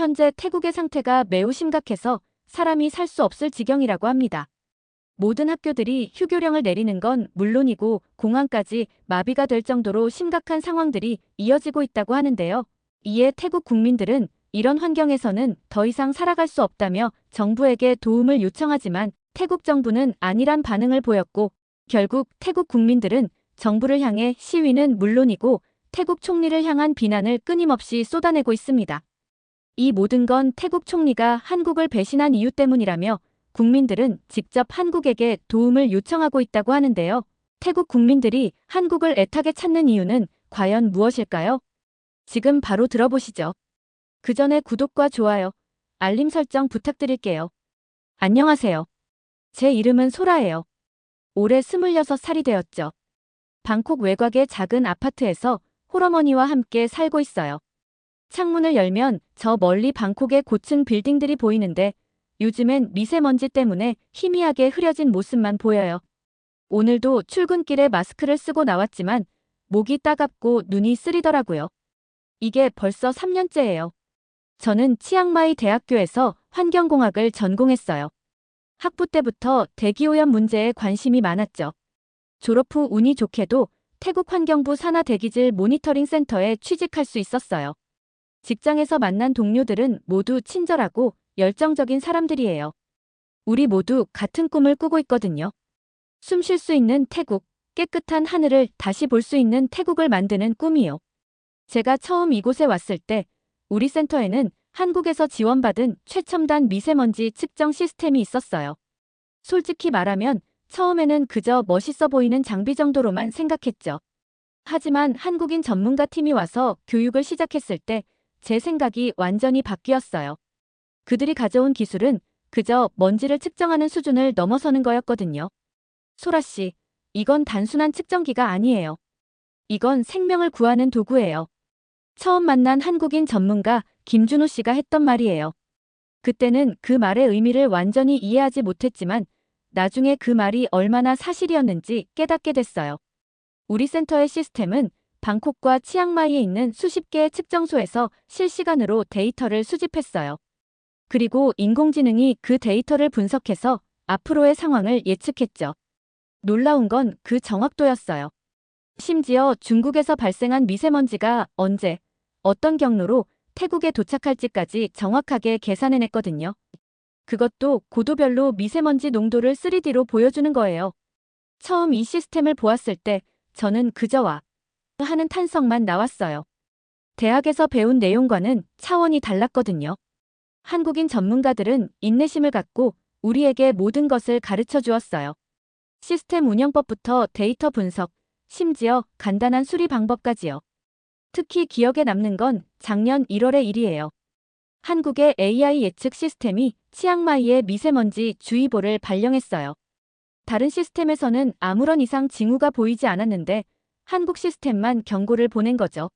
현재 태국의 상태가 매우 심각해서 사람이 살 수 없을 지경이라고 합니다. 모든 학교들이 휴교령을 내리는 건 물론이고 공항까지 마비가 될 정도로 심각한 상황들이 이어지고 있다고 하는데요. 이에 태국 국민들은 이런 환경에서는 더 이상 살아갈 수 없다며 정부에게 도움을 요청하지만 태국 정부는 아니란 반응을 보였고 결국 태국 국민들은 정부를 향해 시위는 물론이고 태국 총리를 향한 비난을 끊임없이 쏟아내고 있습니다. 이 모든 건 태국 총리가 한국을 배신한 이유 때문이라며 국민들은 직접 한국에게 도움을 요청하고 있다고 하는데요. 태국 국민들이 한국을 애타게 찾는 이유는 과연 무엇일까요? 지금 바로 들어보시죠. 그 전에 구독과 좋아요, 알림 설정 부탁드릴게요. 안녕하세요. 제 이름은 소라예요. 올해 26살이 되었죠. 방콕 외곽의 작은 아파트에서 홀어머니와 함께 살고 있어요. 창문을 열면 저 멀리 방콕의 고층 빌딩들이 보이는데 요즘엔 미세먼지 때문에 희미하게 흐려진 모습만 보여요. 오늘도 출근길에 마스크를 쓰고 나왔지만 목이 따갑고 눈이 쓰리더라고요. 이게 벌써 3년째예요. 저는 치앙마이 대학교에서 환경공학을 전공했어요. 학부 때부터 대기오염 문제에 관심이 많았죠. 졸업 후 운이 좋게도 태국 환경부 산하대기질 모니터링 센터에 취직할 수 있었어요. 직장에서 만난 동료들은 모두 친절하고 열정적인 사람들이에요. 우리 모두 같은 꿈을 꾸고 있거든요. 숨 쉴 수 있는 태국, 깨끗한 하늘을 다시 볼 수 있는 태국을 만드는 꿈이요. 제가 처음 이곳에 왔을 때 우리 센터에는 한국에서 지원받은 최첨단 미세먼지 측정 시스템이 있었어요. 솔직히 말하면 처음에는 그저 멋있어 보이는 장비 정도로만 생각했죠. 하지만 한국인 전문가 팀이 와서 교육을 시작했을 때 제 생각이 완전히 바뀌었어요. 그들이 가져온 기술은 그저 먼지를 측정하는 수준을 넘어서는 거였거든요. 소라 씨, 이건 단순한 측정기가 아니에요. 이건 생명을 구하는 도구예요. 처음 만난 한국인 전문가 김준호 씨가 했던 말이에요. 그때는 그 말의 의미를 완전히 이해하지 못했지만 나중에 그 말이 얼마나 사실이었는지 깨닫게 됐어요. 우리 센터의 시스템은 방콕과 치앙마이에 있는 수십 개의 측정소에서 실시간으로 데이터를 수집했어요. 그리고 인공지능이 그 데이터를 분석해서 앞으로의 상황을 예측했죠. 놀라운 건 그 정확도였어요. 심지어 중국에서 발생한 미세먼지가 언제, 어떤 경로로 태국에 도착할지까지 정확하게 계산해냈거든요. 그것도 고도별로 미세먼지 농도를 3D로 보여주는 거예요. 처음 이 시스템을 보았을 때 저는 그저 와 하는 탄성만 나왔어요. 대학에서 배운 내용과는 차원이 달랐거든요. 한국인 전문가들은 인내심을 갖고 우리에게 모든 것을 가르쳐 주었어요. 시스템 운영법부터 데이터 분석, 심지어 간단한 수리 방법까지요. 특히 기억에 남는 건 작년 1월의 일이에요. 한국의 AI 예측 시스템이 치앙마이에 미세먼지 주의보를 발령했어요. 다른 시스템에서는 아무런 이상 징후가 보이지 않았는데 한국 시스템만 경고를 보낸 거죠.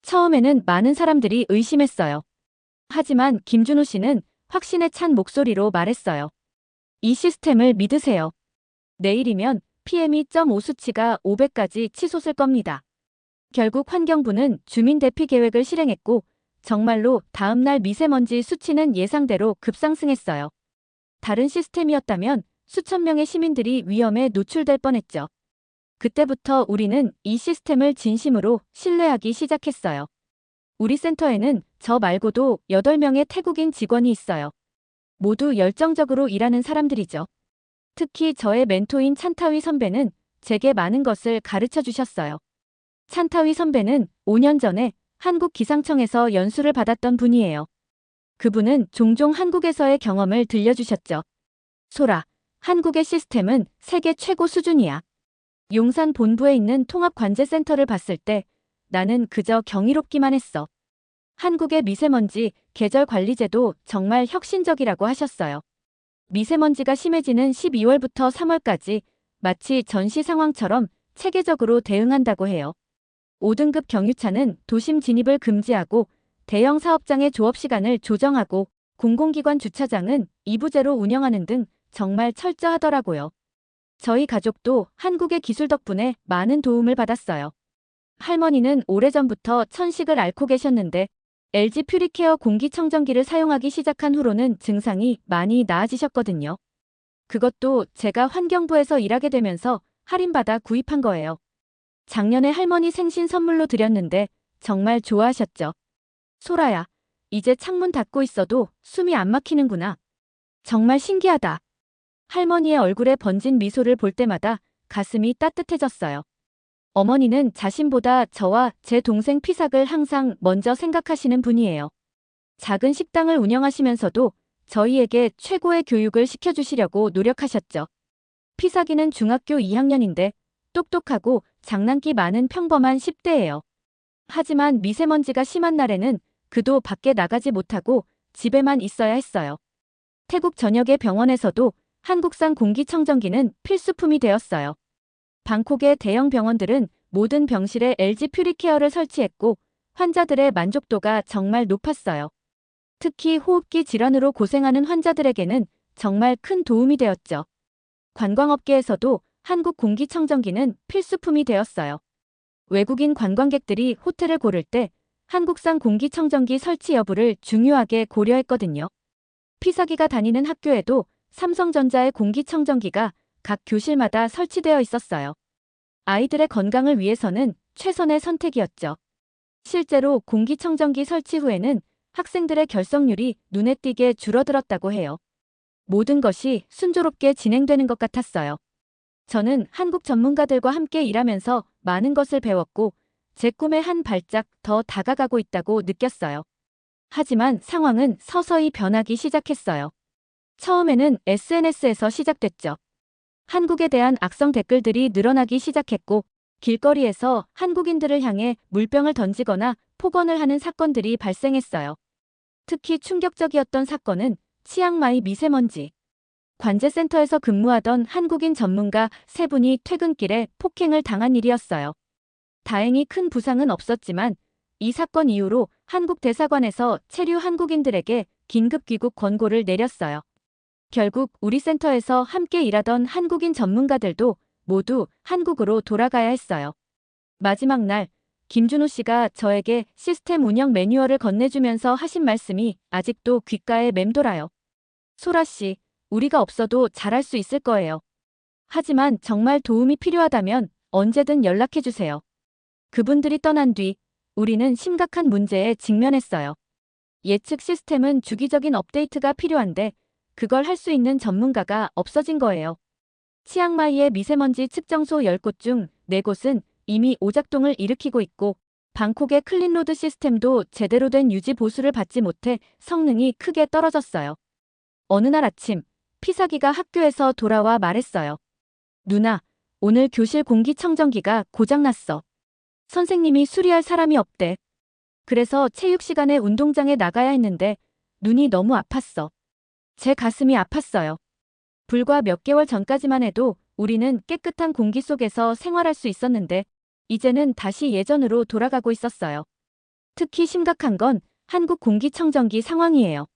처음에는 많은 사람들이 의심했어요. 하지만 김준호 씨는 확신에 찬 목소리로 말했어요. 이 시스템을 믿으세요. 내일이면 PM2.5 수치가 500까지 치솟을 겁니다. 결국 환경부는 주민 대피 계획을 실행했고 정말로 다음날 미세먼지 수치는 예상대로 급상승했어요. 다른 시스템이었다면 수천 명의 시민들이 위험에 노출될 뻔했죠. 그때부터 우리는 이 시스템을 진심으로 신뢰하기 시작했어요. 우리 센터에는 저 말고도 8명의 태국인 직원이 있어요. 모두 열정적으로 일하는 사람들이죠. 특히 저의 멘토인 찬타위 선배는 제게 많은 것을 가르쳐 주셨어요. 찬타위 선배는 5년 전에 한국 기상청에서 연수를 받았던 분이에요. 그분은 종종 한국에서의 경험을 들려주셨죠. 소라, 한국의 시스템은 세계 최고 수준이야. 용산 본부에 있는 통합관제센터를 봤을 때 나는 그저 경이롭기만 했어. 한국의 미세먼지 계절관리제도 정말 혁신적이라고 하셨어요. 미세먼지가 심해지는 12월부터 3월까지 마치 전시 상황처럼 체계적으로 대응한다고 해요. 5등급 경유차는 도심 진입을 금지하고 대형 사업장의 조업시간을 조정하고 공공기관 주차장은 이부제로 운영하는 등 정말 철저하더라고요. 저희 가족도 한국의 기술 덕분에 많은 도움을 받았어요. 할머니는 오래전부터 천식을 앓고 계셨는데 LG 퓨리케어 공기청정기를 사용하기 시작한 후로는 증상이 많이 나아지셨거든요. 그것도 제가 환경부에서 일하게 되면서 할인받아 구입한 거예요. 작년에 할머니 생신 선물로 드렸는데 정말 좋아하셨죠. 소라야, 이제 창문 닫고 있어도 숨이 안 막히는구나. 정말 신기하다. 할머니의 얼굴에 번진 미소를 볼 때마다 가슴이 따뜻해졌어요. 어머니는 자신보다 저와 제 동생 피삭을 항상 먼저 생각하시는 분이에요. 작은 식당을 운영하시면서도 저희에게 최고의 교육을 시켜주시려고 노력하셨죠. 피삭이는 중학교 2학년인데 똑똑하고 장난기 많은 평범한 10대예요. 하지만 미세먼지가 심한 날에는 그도 밖에 나가지 못하고 집에만 있어야 했어요. 태국 전역의 병원에서도 한국산 공기청정기는 필수품이 되었어요. 방콕의 대형 병원들은 모든 병실에 LG 퓨리케어를 설치했고 환자들의 만족도가 정말 높았어요. 특히 호흡기 질환으로 고생하는 환자들에게는 정말 큰 도움이 되었죠. 관광업계에서도 한국 공기청정기는 필수품이 되었어요. 외국인 관광객들이 호텔을 고를 때 한국산 공기청정기 설치 여부를 중요하게 고려했거든요. 피사기가 다니는 학교에도 삼성전자의 공기청정기가 각 교실마다 설치되어 있었어요. 아이들의 건강을 위해서는 최선의 선택이었죠. 실제로 공기청정기 설치 후에는 학생들의 결석률이 눈에 띄게 줄어들었다고 해요. 모든 것이 순조롭게 진행되는 것 같았어요. 저는 한국 전문가들과 함께 일하면서 많은 것을 배웠고 제 꿈에 한 발짝 더 다가가고 있다고 느꼈어요. 하지만 상황은 서서히 변하기 시작했어요. 처음에는 SNS에서 시작됐죠. 한국에 대한 악성 댓글들이 늘어나기 시작했고 길거리에서 한국인들을 향해 물병을 던지거나 폭언을 하는 사건들이 발생했어요. 특히 충격적이었던 사건은 치앙마이 미세먼지 관제센터에서 근무하던 한국인 전문가 3분이 퇴근길에 폭행을 당한 일이었어요. 다행히 큰 부상은 없었지만 이 사건 이후로 한국 대사관에서 체류 한국인들에게 긴급 귀국 권고를 내렸어요. 결국 우리 센터에서 함께 일하던 한국인 전문가들도 모두 한국으로 돌아가야 했어요. 마지막 날 김준호 씨가 저에게 시스템 운영 매뉴얼을 건네주면서 하신 말씀이 아직도 귓가에 맴돌아요. 소라 씨, 우리가 없어도 잘할 수 있을 거예요. 하지만 정말 도움이 필요하다면 언제든 연락해주세요. 그분들이 떠난 뒤 우리는 심각한 문제에 직면했어요. 예측 시스템은 주기적인 업데이트가 필요한데 그걸 할 수 있는 전문가가 없어진 거예요. 치앙마이의 미세먼지 측정소 10곳 중 4곳은 이미 오작동을 일으키고 있고 방콕의 클린로드 시스템도 제대로 된 유지 보수를 받지 못해 성능이 크게 떨어졌어요. 어느 날 아침 피사기가 학교에서 돌아와 말했어요. 누나, 오늘 교실 공기청정기가 고장났어. 선생님이 수리할 사람이 없대. 그래서 체육 시간에 운동장에 나가야 했는데 눈이 너무 아팠어. 제 가슴이 아팠어요. 불과 몇 개월 전까지만 해도 우리는 깨끗한 공기 속에서 생활할 수 있었는데 이제는 다시 예전으로 돌아가고 있었어요. 특히 심각한 건 한국 공기청정기 상황이에요.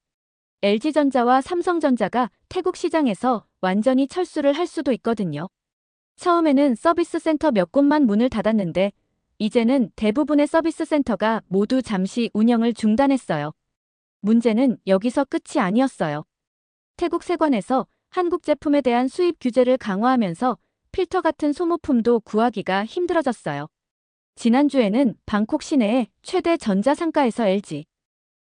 LG전자와 삼성전자가 태국 시장에서 완전히 철수를 할 수도 있거든요. 처음에는 서비스 센터 몇 곳만 문을 닫았는데 이제는 대부분의 서비스 센터가 모두 잠시 운영을 중단했어요. 문제는 여기서 끝이 아니었어요. 태국 세관에서 한국 제품에 대한 수입 규제를 강화하면서 필터 같은 소모품도 구하기가 힘들어졌어요. 지난주에는 방콕 시내의 최대 전자상가에서 LG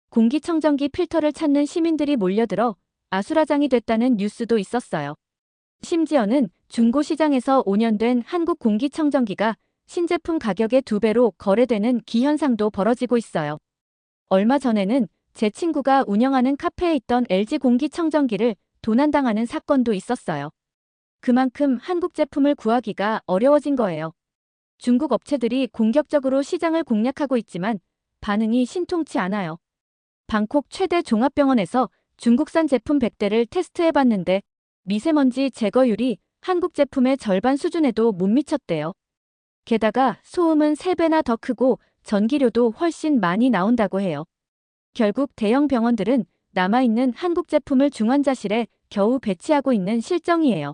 공기청정기 필터를 찾는 시민들이 몰려들어 아수라장이 됐다는 뉴스도 있었어요. 심지어는 중고시장에서 5년 된 한국 공기청정기가 신제품 가격의 2배로 거래되는 기현상도 벌어지고 있어요. 얼마 전에는 제 친구가 운영하는 카페에 있던 LG 공기청정기를 도난당하는 사건도 있었어요. 그만큼 한국 제품을 구하기가 어려워진 거예요. 중국 업체들이 공격적으로 시장을 공략하고 있지만 반응이 신통치 않아요. 방콕 최대 종합병원에서 중국산 제품 100대를 테스트해봤는데 미세먼지 제거율이 한국 제품의 절반 수준에도 못 미쳤대요. 게다가 소음은 3배나 더 크고 전기료도 훨씬 많이 나온다고 해요. 결국 대형 병원들은 남아있는 한국 제품을 중환자실에 겨우 배치하고 있는 실정이에요.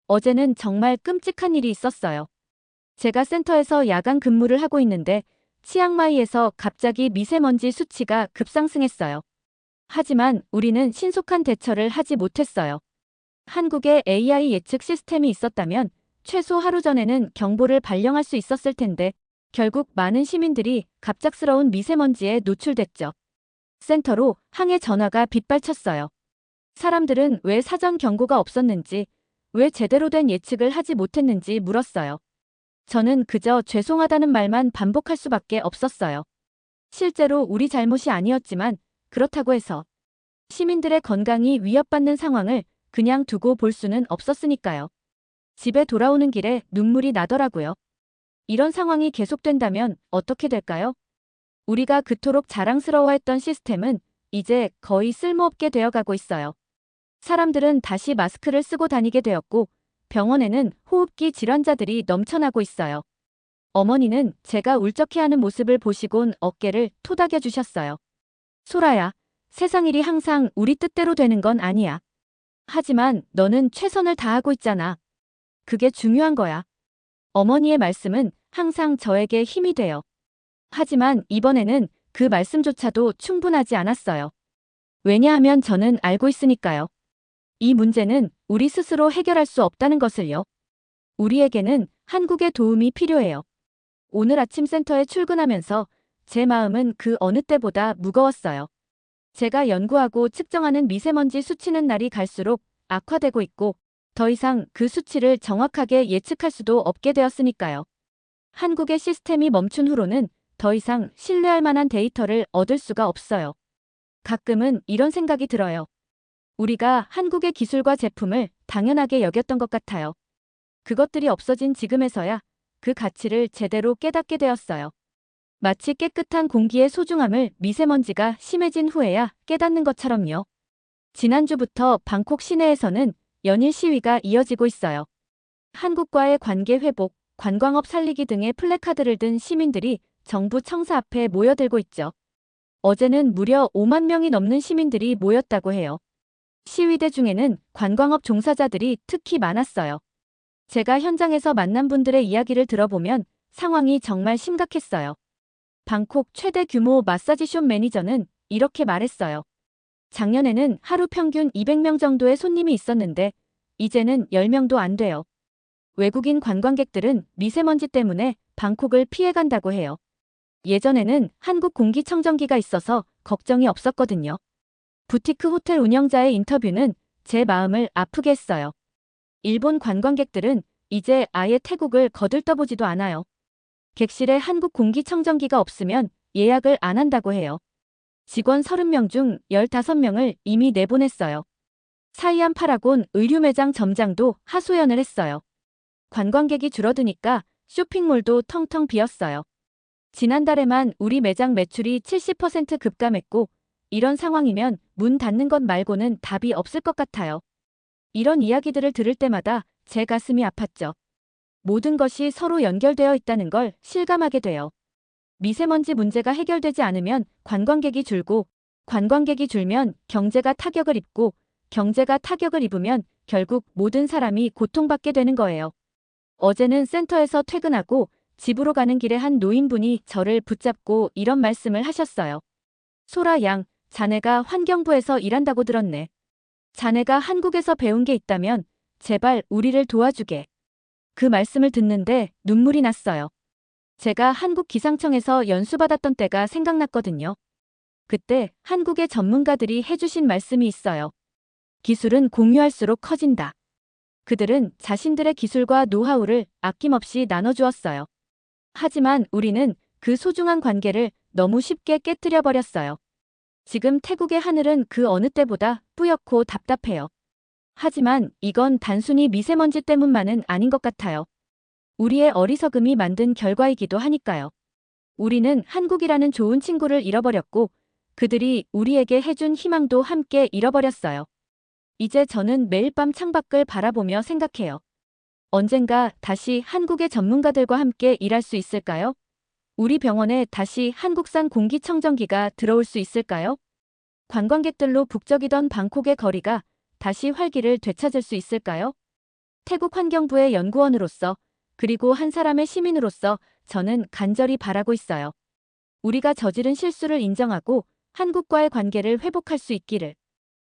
어제는 정말 끔찍한 일이 있었어요. 제가 센터에서 야간 근무를 하고 있는데 치앙마이에서 갑자기 미세먼지 수치가 급상승했어요. 하지만 우리는 신속한 대처를 하지 못했어요. 한국에 AI 예측 시스템이 있었다면 최소 하루 전에는 경보를 발령할 수 있었을 텐데 결국 많은 시민들이 갑작스러운 미세먼지에 노출됐죠. 센터로 항해 전화가 빗발쳤어요. 사람들은 왜 사전 경고가 없었는지, 왜 제대로 된 예측을 하지 못했는지 물었어요. 저는 그저 죄송하다는 말만 반복할 수밖에 없었어요. 실제로 우리 잘못이 아니었지만 그렇다고 해서 시민들의 건강이 위협받는 상황을 그냥 두고 볼 수는 없었으니까요. 집에 돌아오는 길에 눈물이 나더라고요. 이런 상황이 계속된다면 어떻게 될까요? 우리가 그토록 자랑스러워했던 시스템은 이제 거의 쓸모없게 되어가고 있어요. 사람들은 다시 마스크를 쓰고 다니게 되었고 병원에는 호흡기 질환자들이 넘쳐나고 있어요. 어머니는 제가 울적해하는 모습을 보시곤 어깨를 토닥여 주셨어요. 소라야, 세상 일이 항상 우리 뜻대로 되는 건 아니야. 하지만 너는 최선을 다하고 있잖아. 그게 중요한 거야. 어머니의 말씀은 항상 저에게 힘이 돼요. 하지만 이번에는 그 말씀조차도 충분하지 않았어요. 왜냐하면 저는 알고 있으니까요. 이 문제는 우리 스스로 해결할 수 없다는 것을요. 우리에게는 한국의 도움이 필요해요. 오늘 아침 센터에 출근하면서 제 마음은 그 어느 때보다 무거웠어요. 제가 연구하고 측정하는 미세먼지 수치는 날이 갈수록 악화되고 있고 더 이상 그 수치를 정확하게 예측할 수도 없게 되었으니까요. 한국의 시스템이 멈춘 후로는 더 이상 신뢰할 만한 데이터를 얻을 수가 없어요. 가끔은 이런 생각이 들어요. 우리가 한국의 기술과 제품을 당연하게 여겼던 것 같아요. 그것들이 없어진 지금에서야 그 가치를 제대로 깨닫게 되었어요. 마치 깨끗한 공기의 소중함을 미세먼지가 심해진 후에야 깨닫는 것처럼요. 지난주부터 방콕 시내에서는 연일 시위가 이어지고 있어요. 한국과의 관계 회복, 관광업 살리기 등의 플래카드를 든 시민들이 정부 청사 앞에 모여들고 있죠. 어제는 무려 5만 명이 넘는 시민들이 모였다고 해요. 시위대 중에는 관광업 종사자들이 특히 많았어요. 제가 현장에서 만난 분들의 이야기를 들어보면 상황이 정말 심각했어요. 방콕 최대 규모 마사지숍 매니저는 이렇게 말했어요. 작년에는 하루 평균 200명 정도의 손님이 있었는데 이제는 10명도 안 돼요. 외국인 관광객들은 미세먼지 때문에 방콕을 피해간다고 해요. 예전에는 한국 공기청정기가 있어서 걱정이 없었거든요. 부티크 호텔 운영자의 인터뷰는 제 마음을 아프게 했어요. 일본 관광객들은 이제 아예 태국을 거들떠보지도 않아요. 객실에 한국 공기청정기가 없으면 예약을 안 한다고 해요. 직원 30명 중 15명을 이미 내보냈어요. 사이안 파라곤 의류 매장 점장도 하소연을 했어요. 관광객이 줄어드니까 쇼핑몰도 텅텅 비었어요. 지난달에만 우리 매장 매출이 70% 급감했고 이런 상황이면 문 닫는 것 말고는 답이 없을 것 같아요. 이런 이야기들을 들을 때마다 제 가슴이 아팠죠. 모든 것이 서로 연결되어 있다는 걸 실감하게 돼요. 미세먼지 문제가 해결되지 않으면 관광객이 줄고 관광객이 줄면 경제가 타격을 입고 경제가 타격을 입으면 결국 모든 사람이 고통받게 되는 거예요. 어제는 센터에서 퇴근하고 집으로 가는 길에 한 노인분이 저를 붙잡고 이런 말씀을 하셨어요. 소라 양, 자네가 환경부에서 일한다고 들었네. 자네가 한국에서 배운 게 있다면 제발 우리를 도와주게. 그 말씀을 듣는데 눈물이 났어요. 제가 한국 기상청에서 연수받았던 때가 생각났거든요. 그때 한국의 전문가들이 해주신 말씀이 있어요. 기술은 공유할수록 커진다. 그들은 자신들의 기술과 노하우를 아낌없이 나눠주었어요. 하지만 우리는 그 소중한 관계를 너무 쉽게 깨뜨려 버렸어요. 지금 태국의 하늘은 그 어느 때보다 뿌옇고 답답해요. 하지만 이건 단순히 미세먼지 때문만은 아닌 것 같아요. 우리의 어리석음이 만든 결과이기도 하니까요. 우리는 한국이라는 좋은 친구를 잃어버렸고 그들이 우리에게 해준 희망도 함께 잃어버렸어요. 이제 저는 매일 밤 창밖을 바라보며 생각해요. 언젠가 다시 한국의 전문가들과 함께 일할 수 있을까요? 우리 병원에 다시 한국산 공기청정기가 들어올 수 있을까요? 관광객들로 북적이던 방콕의 거리가 다시 활기를 되찾을 수 있을까요? 태국 환경부의 연구원으로서 그리고 한 사람의 시민으로서 저는 간절히 바라고 있어요. 우리가 저지른 실수를 인정하고 한국과의 관계를 회복할 수 있기를.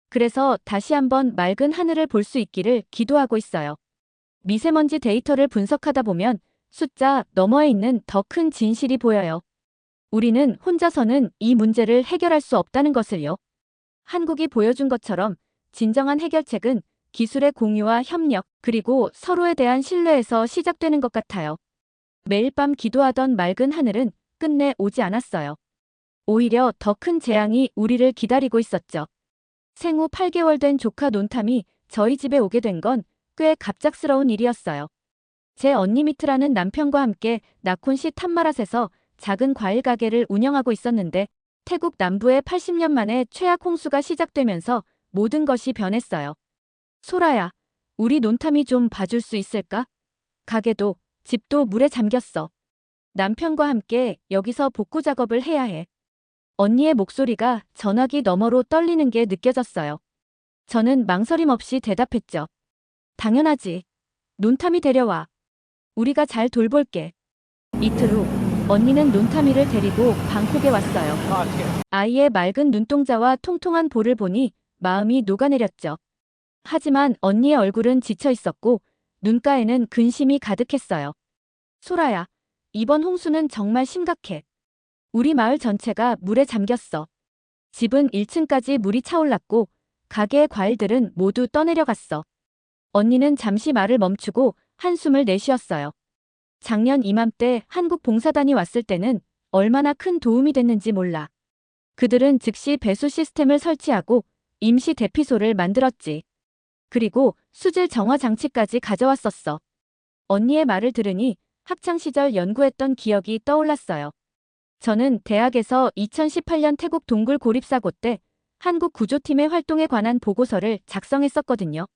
그래서 다시 한번 맑은 하늘을 볼 수 있기를 기도하고 있어요. 미세먼지 데이터를 분석하다 보면 숫자 너머에 있는 더 큰 진실이 보여요. 우리는 혼자서는 이 문제를 해결할 수 없다는 것을요. 한국이 보여준 것처럼 진정한 해결책은 기술의 공유와 협력, 그리고 서로에 대한 신뢰에서 시작되는 것 같아요. 매일 밤 기도하던 맑은 하늘은 끝내 오지 않았어요. 오히려 더 큰 재앙이 우리를 기다리고 있었죠. 생후 8개월 된 조카 논탐이 저희 집에 오게 된 건 꽤 갑작스러운 일이었어요. 제 언니 미트라는 남편과 함께 나콘시 탐마랏에서 작은 과일 가게를 운영하고 있었는데 태국 남부에 80년 만에 최악 홍수가 시작되면서 모든 것이 변했어요. 소라야, 우리 논탐이 좀 봐줄 수 있을까? 가게도, 집도 물에 잠겼어. 남편과 함께 여기서 복구 작업을 해야 해. 언니의 목소리가 전화기 너머로 떨리는 게 느껴졌어요. 저는 망설임 없이 대답했죠. 당연하지. 논탐이 데려와. 우리가 잘 돌볼게. 이틀 후, 언니는 논탐이를 데리고 방콕에 왔어요. 아이의 맑은 눈동자와 통통한 볼을 보니 마음이 녹아내렸죠. 하지만 언니의 얼굴은 지쳐 있었고 눈가에는 근심이 가득했어요. 소라야, 이번 홍수는 정말 심각해. 우리 마을 전체가 물에 잠겼어. 집은 1층까지 물이 차올랐고 가게의 과일들은 모두 떠내려갔어. 언니는 잠시 말을 멈추고 한숨을 내쉬었어요. 작년 이맘때 한국 봉사단이 왔을 때는 얼마나 큰 도움이 됐는지 몰라. 그들은 즉시 배수 시스템을 설치하고 임시 대피소를 만들었지. 그리고 수질 정화 장치까지 가져왔었어. 언니의 말을 들으니 학창시절 연구했던 기억이 떠올랐어요. 저는 대학에서 2018년 태국 동굴 고립사고 때 한국 구조팀의 활동에 관한 보고서를 작성했었거든요.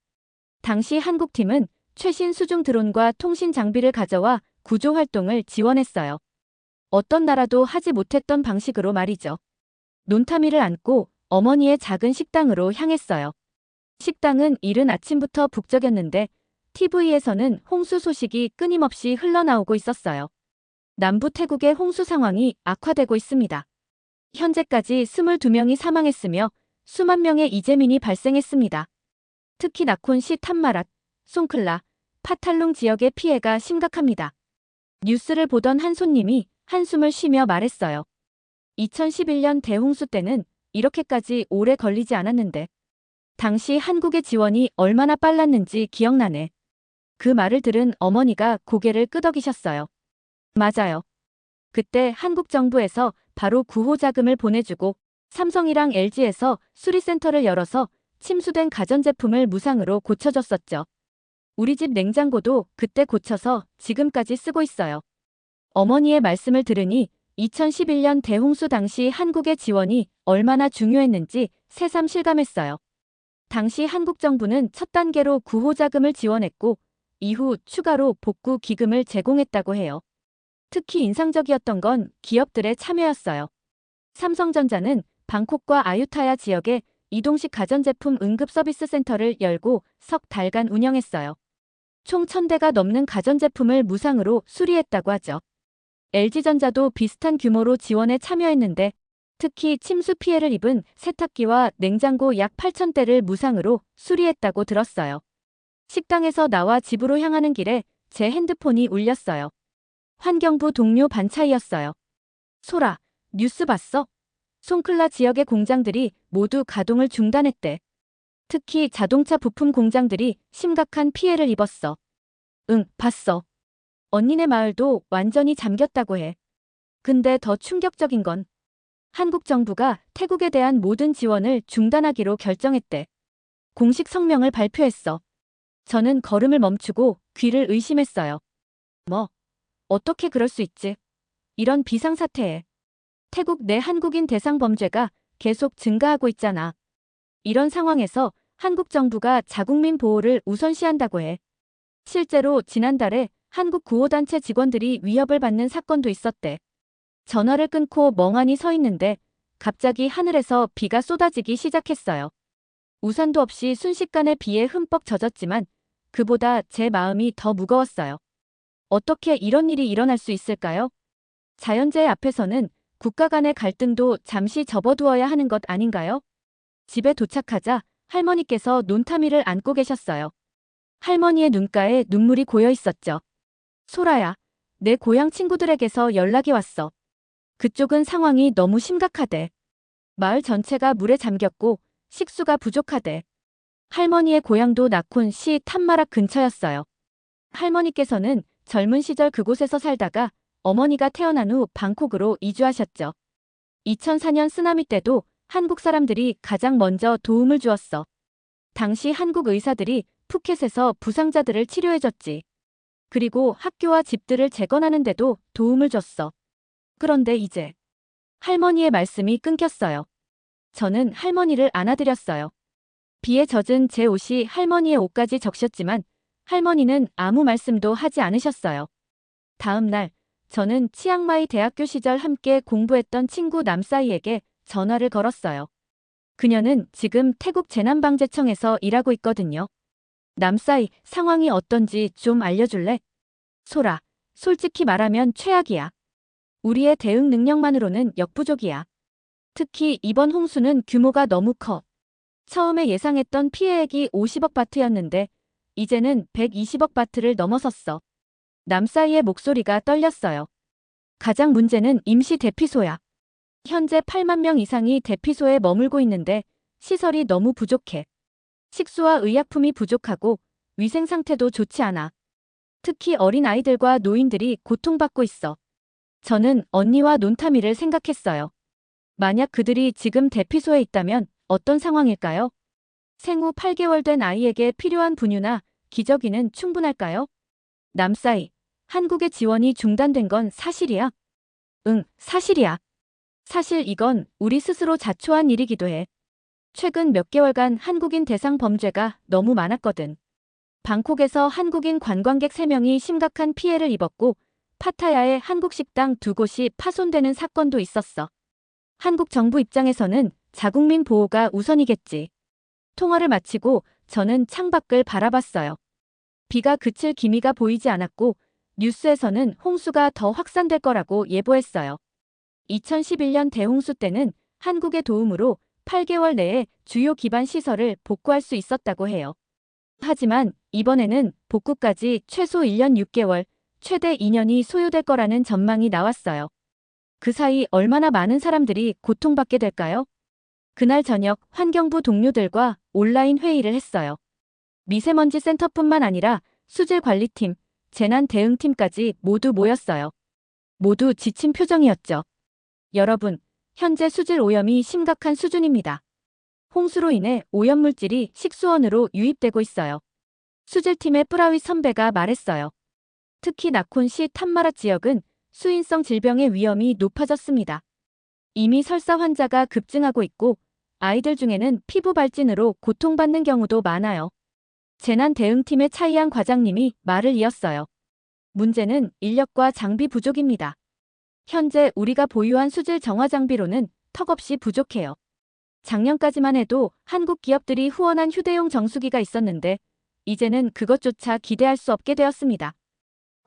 당시 한국팀은 최신 수중 드론과 통신 장비를 가져와 구조 활동을 지원했어요. 어떤 나라도 하지 못했던 방식으로 말이죠. 논타미를 안고 어머니의 작은 식당으로 향했어요. 식당은 이른 아침부터 북적였는데 TV에서는 홍수 소식이 끊임없이 흘러나오고 있었어요. 남부 태국의 홍수 상황이 악화되고 있습니다. 현재까지 22명이 사망했으며 수만 명의 이재민이 발생했습니다. 특히 나콘시 탐마랏, 송클라, 파탈룽 지역의 피해가 심각합니다. 뉴스를 보던 한 손님이 한숨을 쉬며 말했어요. 2011년 대홍수 때는 이렇게까지 오래 걸리지 않았는데 당시 한국의 지원이 얼마나 빨랐는지 기억나네. 그 말을 들은 어머니가 고개를 끄덕이셨어요. 맞아요. 그때 한국 정부에서 바로 구호 자금을 보내주고 삼성이랑 LG에서 수리센터를 열어서 침수된 가전제품을 무상으로 고쳐줬었죠. 우리 집 냉장고도 그때 고쳐서 지금까지 쓰고 있어요. 어머니의 말씀을 들으니 2011년 대홍수 당시 한국의 지원이 얼마나 중요했는지 새삼 실감했어요. 당시 한국 정부는 첫 단계로 구호 자금을 지원했고 이후 추가로 복구 기금을 제공했다고 해요. 특히 인상적이었던 건 기업들의 참여였어요. 삼성전자는 방콕과 아유타야 지역에 이동식 가전제품 응급 서비스 센터를 열고 석 달간 운영했어요. 총 1000대가 넘는 가전제품을 무상으로 수리했다고 하죠. LG전자도 비슷한 규모로 지원에 참여했는데 특히 침수 피해를 입은 세탁기와 냉장고 약 8000대를 무상으로 수리했다고 들었어요. 식당에서 나와 집으로 향하는 길에 제 핸드폰이 울렸어요. 환경부 동료 반차이였어요. 소라, 뉴스 봤어? 송클라 지역의 공장들이 모두 가동을 중단했대. 특히 자동차 부품 공장들이 심각한 피해를 입었어. 응, 봤어. 언니네 마을도 완전히 잠겼다고 해. 근데 더 충격적인 건 한국 정부가 태국에 대한 모든 지원을 중단하기로 결정했대. 공식 성명을 발표했어. 저는 걸음을 멈추고 귀를 의심했어요. 뭐? 어떻게 그럴 수 있지? 이런 비상사태에. 태국 내 한국인 대상 범죄가 계속 증가하고 있잖아. 이런 상황에서 한국 정부가 자국민 보호를 우선시한다고 해. 실제로 지난달에 한국 구호단체 직원들이 위협을 받는 사건도 있었대. 전화를 끊고 멍하니 서 있는데 갑자기 하늘에서 비가 쏟아지기 시작했어요. 우산도 없이 순식간에 비에 흠뻑 젖었지만 그보다 제 마음이 더 무거웠어요. 어떻게 이런 일이 일어날 수 있을까요? 자연재해 앞에서는 국가 간의 갈등도 잠시 접어두어야 하는 것 아닌가요? 집에 도착하자 할머니께서 논타미를 안고 계셨어요. 할머니의 눈가에 눈물이 고여 있었죠. 소라야, 내 고향 친구들에게서 연락이 왔어. 그쪽은 상황이 너무 심각하대. 마을 전체가 물에 잠겼고 식수가 부족하대. 할머니의 고향도 나콘시 탐마락 근처였어요. 할머니께서는 젊은 시절 그곳에서 살다가 어머니가 태어난 후 방콕으로 이주하셨죠. 2004년 쓰나미 때도 한국 사람들이 가장 먼저 도움을 주었어. 당시 한국 의사들이 푸켓에서 부상자들을 치료해줬지. 그리고 학교와 집들을 재건하는데도 도움을 줬어. 그런데 이제 할머니의 말씀이 끊겼어요. 저는 할머니를 안아드렸어요. 비에 젖은 제 옷이 할머니의 옷까지 적셨지만 할머니는 아무 말씀도 하지 않으셨어요. 다음 날 저는 치앙마이 대학교 시절 함께 공부했던 친구 남사이에게 전화를 걸었어요. 그녀는 지금 태국 재난방재청에서 일하고 있거든요. 남사이, 상황이 어떤지 좀 알려줄래? 소라, 솔직히 말하면 최악이야. 우리의 대응 능력만으로는 역부족이야. 특히 이번 홍수는 규모가 너무 커. 처음에 예상했던 피해액이 50억 바트였는데 이제는 120억 바트를 넘어섰어. 남사이의 목소리가 떨렸어요. 가장 문제는 임시 대피소야. 현재 8만 명 이상이 대피소에 머물고 있는데 시설이 너무 부족해. 식수와 의약품이 부족하고 위생 상태도 좋지 않아. 특히 어린 아이들과 노인들이 고통받고 있어. 저는 언니와 논타미를 생각했어요. 만약 그들이 지금 대피소에 있다면 어떤 상황일까요? 생후 8개월 된 아이에게 필요한 분유나 기저귀는 충분할까요? 남사이, 한국의 지원이 중단된 건 사실이야? 응, 사실이야. 사실 이건 우리 스스로 자초한 일이기도 해. 최근 몇 개월간 한국인 대상 범죄가 너무 많았거든. 방콕에서 한국인 관광객 3명이 심각한 피해를 입었고 파타야의 한국 식당 2곳이 파손되는 사건도 있었어. 한국 정부 입장에서는 자국민 보호가 우선이겠지. 통화를 마치고 저는 창밖을 바라봤어요. 비가 그칠 기미가 보이지 않았고 뉴스에서는 홍수가 더 확산될 거라고 예보했어요. 2011년 대홍수 때는 한국의 도움으로 8개월 내에 주요 기반 시설을 복구할 수 있었다고 해요. 하지만 이번에는 복구까지 최소 1년 6개월, 최대 2년이 소요될 거라는 전망이 나왔어요. 그 사이 얼마나 많은 사람들이 고통받게 될까요? 그날 저녁 환경부 동료들과 온라인 회의를 했어요. 미세먼지 센터뿐만 아니라 수질관리팀, 재난대응팀까지 모두 모였어요. 모두 지친 표정이었죠. 여러분, 현재 수질 오염이 심각한 수준입니다. 홍수로 인해 오염물질이 식수원으로 유입되고 있어요. 수질팀의 뿌라위 선배가 말했어요. 특히 나콘시 탐마라 지역은 수인성 질병의 위험이 높아졌습니다. 이미 설사 환자가 급증하고 있고 아이들 중에는 피부 발진으로 고통받는 경우도 많아요. 재난대응팀의 차이한 과장님이 말을 이었어요. 문제는 인력과 장비 부족입니다. 현재 우리가 보유한 수질 정화 장비로는 턱없이 부족해요. 작년까지만 해도 한국 기업들이 후원한 휴대용 정수기가 있었는데 이제는 그것조차 기대할 수 없게 되었습니다.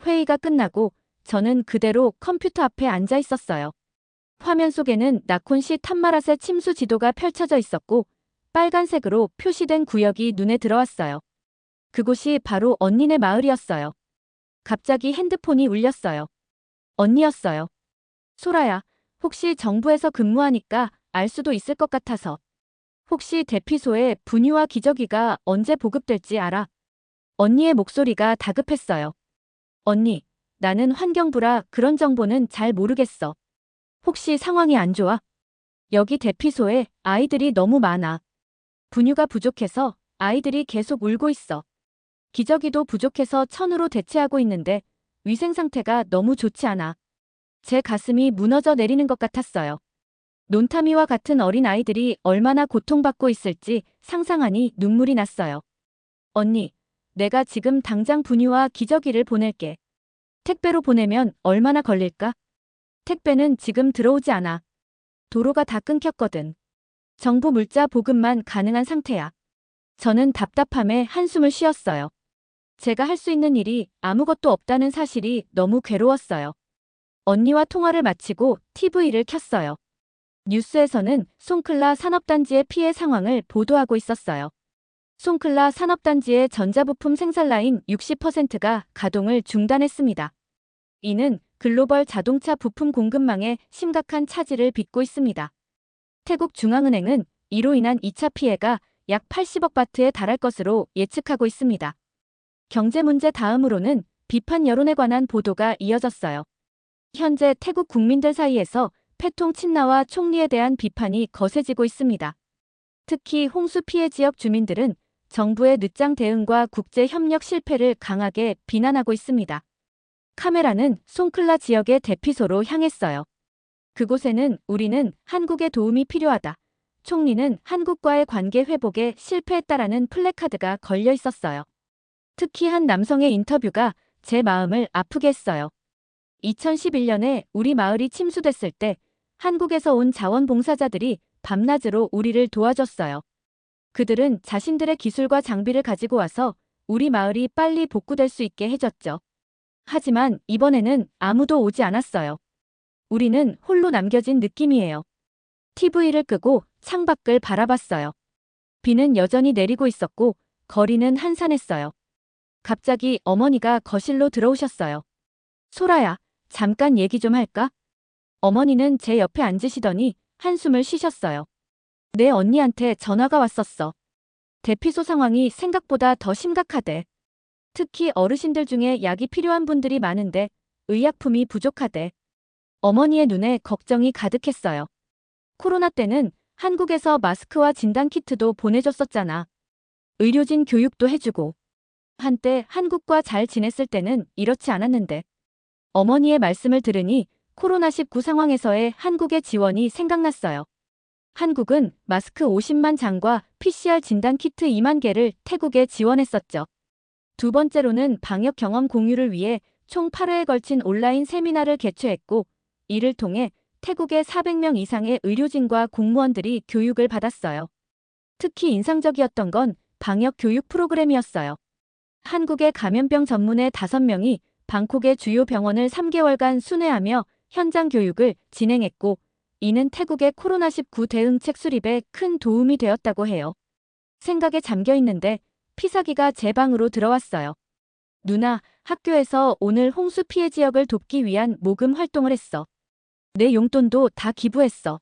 회의가 끝나고 저는 그대로 컴퓨터 앞에 앉아 있었어요. 화면 속에는 나콘시 탐마랏의 침수 지도가 펼쳐져 있었고 빨간색으로 표시된 구역이 눈에 들어왔어요. 그곳이 바로 언니네 마을이었어요. 갑자기 핸드폰이 울렸어요. 언니였어요. 소라야, 혹시 정부에서 근무하니까 알 수도 있을 것 같아서. 혹시 대피소에 분유와 기저귀가 언제 보급될지 알아? 언니의 목소리가 다급했어요. 언니, 나는 환경부라 그런 정보는 잘 모르겠어. 혹시 상황이 안 좋아? 여기 대피소에 아이들이 너무 많아. 분유가 부족해서 아이들이 계속 울고 있어. 기저귀도 부족해서 천으로 대체하고 있는데 위생 상태가 너무 좋지 않아. 제 가슴이 무너져 내리는 것 같았어요. 논타미와 같은 어린 아이들이 얼마나 고통받고 있을지 상상하니 눈물이 났어요. 언니, 내가 지금 당장 분유와 기저귀를 보낼게. 택배로 보내면 얼마나 걸릴까? 택배는 지금 들어오지 않아. 도로가 다 끊겼거든. 정부 물자 보급만 가능한 상태야. 저는 답답함에 한숨을 쉬었어요. 제가 할 수 있는 일이 아무것도 없다는 사실이 너무 괴로웠어요. 언니와 통화를 마치고 TV를 켰어요. 뉴스에서는 송클라 산업단지의 피해 상황을 보도하고 있었어요. 송클라 산업단지의 전자부품 생산 라인 60%가 가동을 중단했습니다. 이는 글로벌 자동차 부품 공급망에 심각한 차질을 빚고 있습니다. 태국 중앙은행은 이로 인한 2차 피해가 약 80억 바트에 달할 것으로 예측하고 있습니다. 경제 문제 다음으로는 비판 여론에 관한 보도가 이어졌어요. 현재 태국 국민들 사이에서 패통 친나와 총리에 대한 비판이 거세지고 있습니다. 특히 홍수 피해 지역 주민들은 정부의 늦장 대응과 국제 협력 실패를 강하게 비난하고 있습니다. 카메라는 송클라 지역의 대피소로 향했어요. 그곳에는 우리는 한국의 도움이 필요하다. 총리는 한국과의 관계 회복에 실패했다라는 플래카드가 걸려 있었어요. 특히 한 남성의 인터뷰가 제 마음을 아프게 했어요. 2011년에 우리 마을이 침수됐을 때 한국에서 온 자원봉사자들이 밤낮으로 우리를 도와줬어요. 그들은 자신들의 기술과 장비를 가지고 와서 우리 마을이 빨리 복구될 수 있게 해줬죠. 하지만 이번에는 아무도 오지 않았어요. 우리는 홀로 남겨진 느낌이에요. TV를 끄고 창밖을 바라봤어요. 비는 여전히 내리고 있었고 거리는 한산했어요. 갑자기 어머니가 거실로 들어오셨어요. 소라야, 잠깐 얘기 좀 할까? 어머니는 제 옆에 앉으시더니 한숨을 쉬셨어요. 내 언니한테 전화가 왔었어. 대피소 상황이 생각보다 더 심각하대. 특히 어르신들 중에 약이 필요한 분들이 많은데 의약품이 부족하대. 어머니의 눈에 걱정이 가득했어요. 코로나 때는 한국에서 마스크와 진단키트도 보내줬었잖아. 의료진 교육도 해주고. 한때 한국과 잘 지냈을 때는 이렇지 않았는데. 어머니의 말씀을 들으니 코로나19 상황에서의 한국의 지원이 생각났어요. 한국은 마스크 50만 장과 PCR 진단키트 2만 개를 태국에 지원했었죠. 두 번째로는 방역 경험 공유를 위해 총 8회에 걸친 온라인 세미나를 개최했고, 이를 통해 태국의 400명 이상의 의료진과 공무원들이 교육을 받았어요. 특히 인상적이었던 건 방역 교육 프로그램이었어요. 한국의 감염병 전문의 5명이 방콕의 주요 병원을 3개월간 순회하며 현장 교육을 진행했고, 이는 태국의 코로나19 대응책 수립에 큰 도움이 되었다고 해요. 생각에 잠겨 있는데 피사기가 제 방으로 들어왔어요. 누나, 학교에서 오늘 홍수 피해 지역을 돕기 위한 모금 활동을 했어. 내 용돈도 다 기부했어.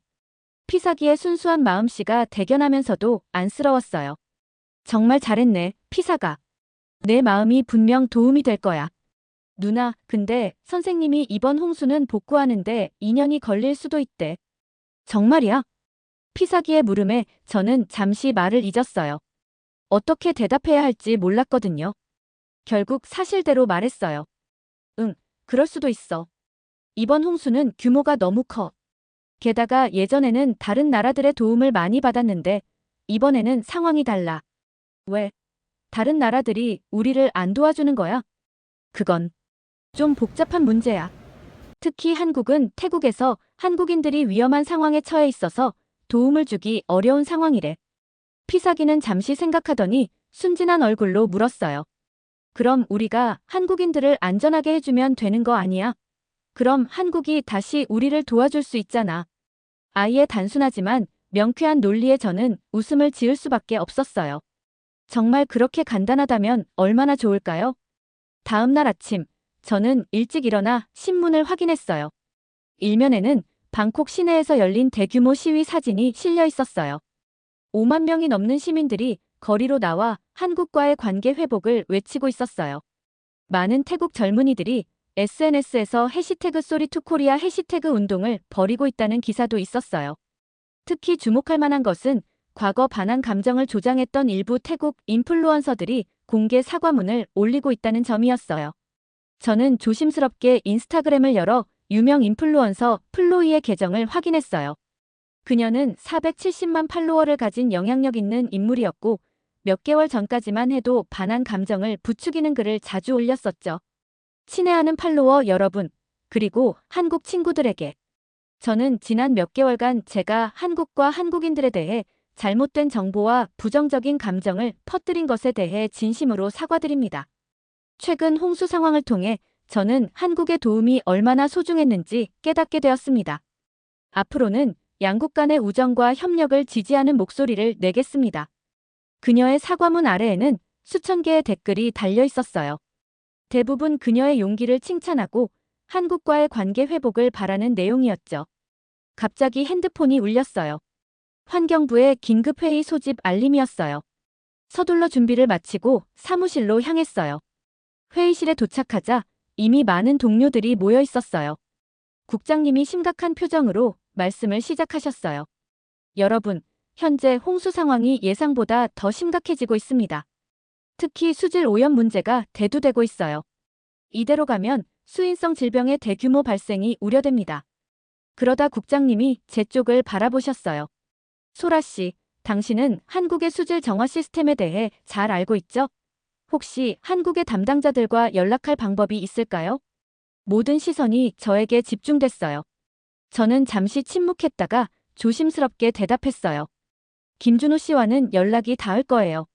피사기의 순수한 마음씨가 대견하면서도 안쓰러웠어요. 정말 잘했네, 피사가. 내 마음이 분명 도움이 될 거야. 누나, 근데 선생님이 이번 홍수는 복구하는데 2년이 걸릴 수도 있대. 정말이야? 피사기의 물음에 저는 잠시 말을 잊었어요. 어떻게 대답해야 할지 몰랐거든요. 결국 사실대로 말했어요. 응, 그럴 수도 있어. 이번 홍수는 규모가 너무 커. 게다가 예전에는 다른 나라들의 도움을 많이 받았는데 이번에는 상황이 달라. 왜? 다른 나라들이 우리를 안 도와주는 거야? 그건 좀 복잡한 문제야. 특히 한국은 태국에서 한국인들이 위험한 상황에 처해 있어서 도움을 주기 어려운 상황이래. 피사기는 잠시 생각하더니 순진한 얼굴로 물었어요. 그럼 우리가 한국인들을 안전하게 해주면 되는 거 아니야? 그럼 한국이 다시 우리를 도와줄 수 있잖아. 아예 단순하지만 명쾌한 논리에 저는 웃음을 지을 수밖에 없었어요. 정말 그렇게 간단하다면 얼마나 좋을까요? 다음 날 아침, 저는 일찍 일어나 신문을 확인했어요. 일면에는 방콕 시내에서 열린 대규모 시위 사진이 실려 있었어요. 5만 명이 넘는 시민들이 거리로 나와 한국과의 관계 회복을 외치고 있었어요. 많은 태국 젊은이들이 SNS에서 해시태그 쏘리투코리아 해시태그 운동을 벌이고 있다는 기사도 있었어요. 특히 주목할 만한 것은 과거 반한 감정을 조장했던 일부 태국 인플루언서들이 공개 사과문을 올리고 있다는 점이었어요. 저는 조심스럽게 인스타그램을 열어 유명 인플루언서 플로이의 계정을 확인했어요. 그녀는 470만 팔로워를 가진 영향력 있는 인물이었고 몇 개월 전까지만 해도 반한 감정을 부추기는 글을 자주 올렸었죠. 친애하는 팔로워 여러분, 그리고 한국 친구들에게 저는 지난 몇 개월간 제가 한국과 한국인들에 대해 잘못된 정보와 부정적인 감정을 퍼뜨린 것에 대해 진심으로 사과드립니다. 최근 홍수 상황을 통해 저는 한국의 도움이 얼마나 소중했는지 깨닫게 되었습니다. 앞으로는 양국 간의 우정과 협력을 지지하는 목소리를 내겠습니다. 그녀의 사과문 아래에는 수천 개의 댓글이 달려 있었어요. 대부분 그녀의 용기를 칭찬하고 한국과의 관계 회복을 바라는 내용이었죠. 갑자기 핸드폰이 울렸어요. 환경부의 긴급회의 소집 알림이었어요. 서둘러 준비를 마치고 사무실로 향했어요. 회의실에 도착하자 이미 많은 동료들이 모여 있었어요. 국장님이 심각한 표정으로 말씀을 시작하셨어요. 여러분, 현재 홍수 상황이 예상보다 더 심각해지고 있습니다. 특히 수질 오염 문제가 대두되고 있어요. 이대로 가면 수인성 질병의 대규모 발생이 우려됩니다. 그러다 국장님이 제 쪽을 바라보셨어요. 소라 씨, 당신은 한국의 수질 정화 시스템에 대해 잘 알고 있죠? 혹시 한국의 담당자들과 연락할 방법이 있을까요? 모든 시선이 저에게 집중됐어요. 저는 잠시 침묵했다가 조심스럽게 대답했어요. 김준호 씨와는 연락이 닿을 거예요.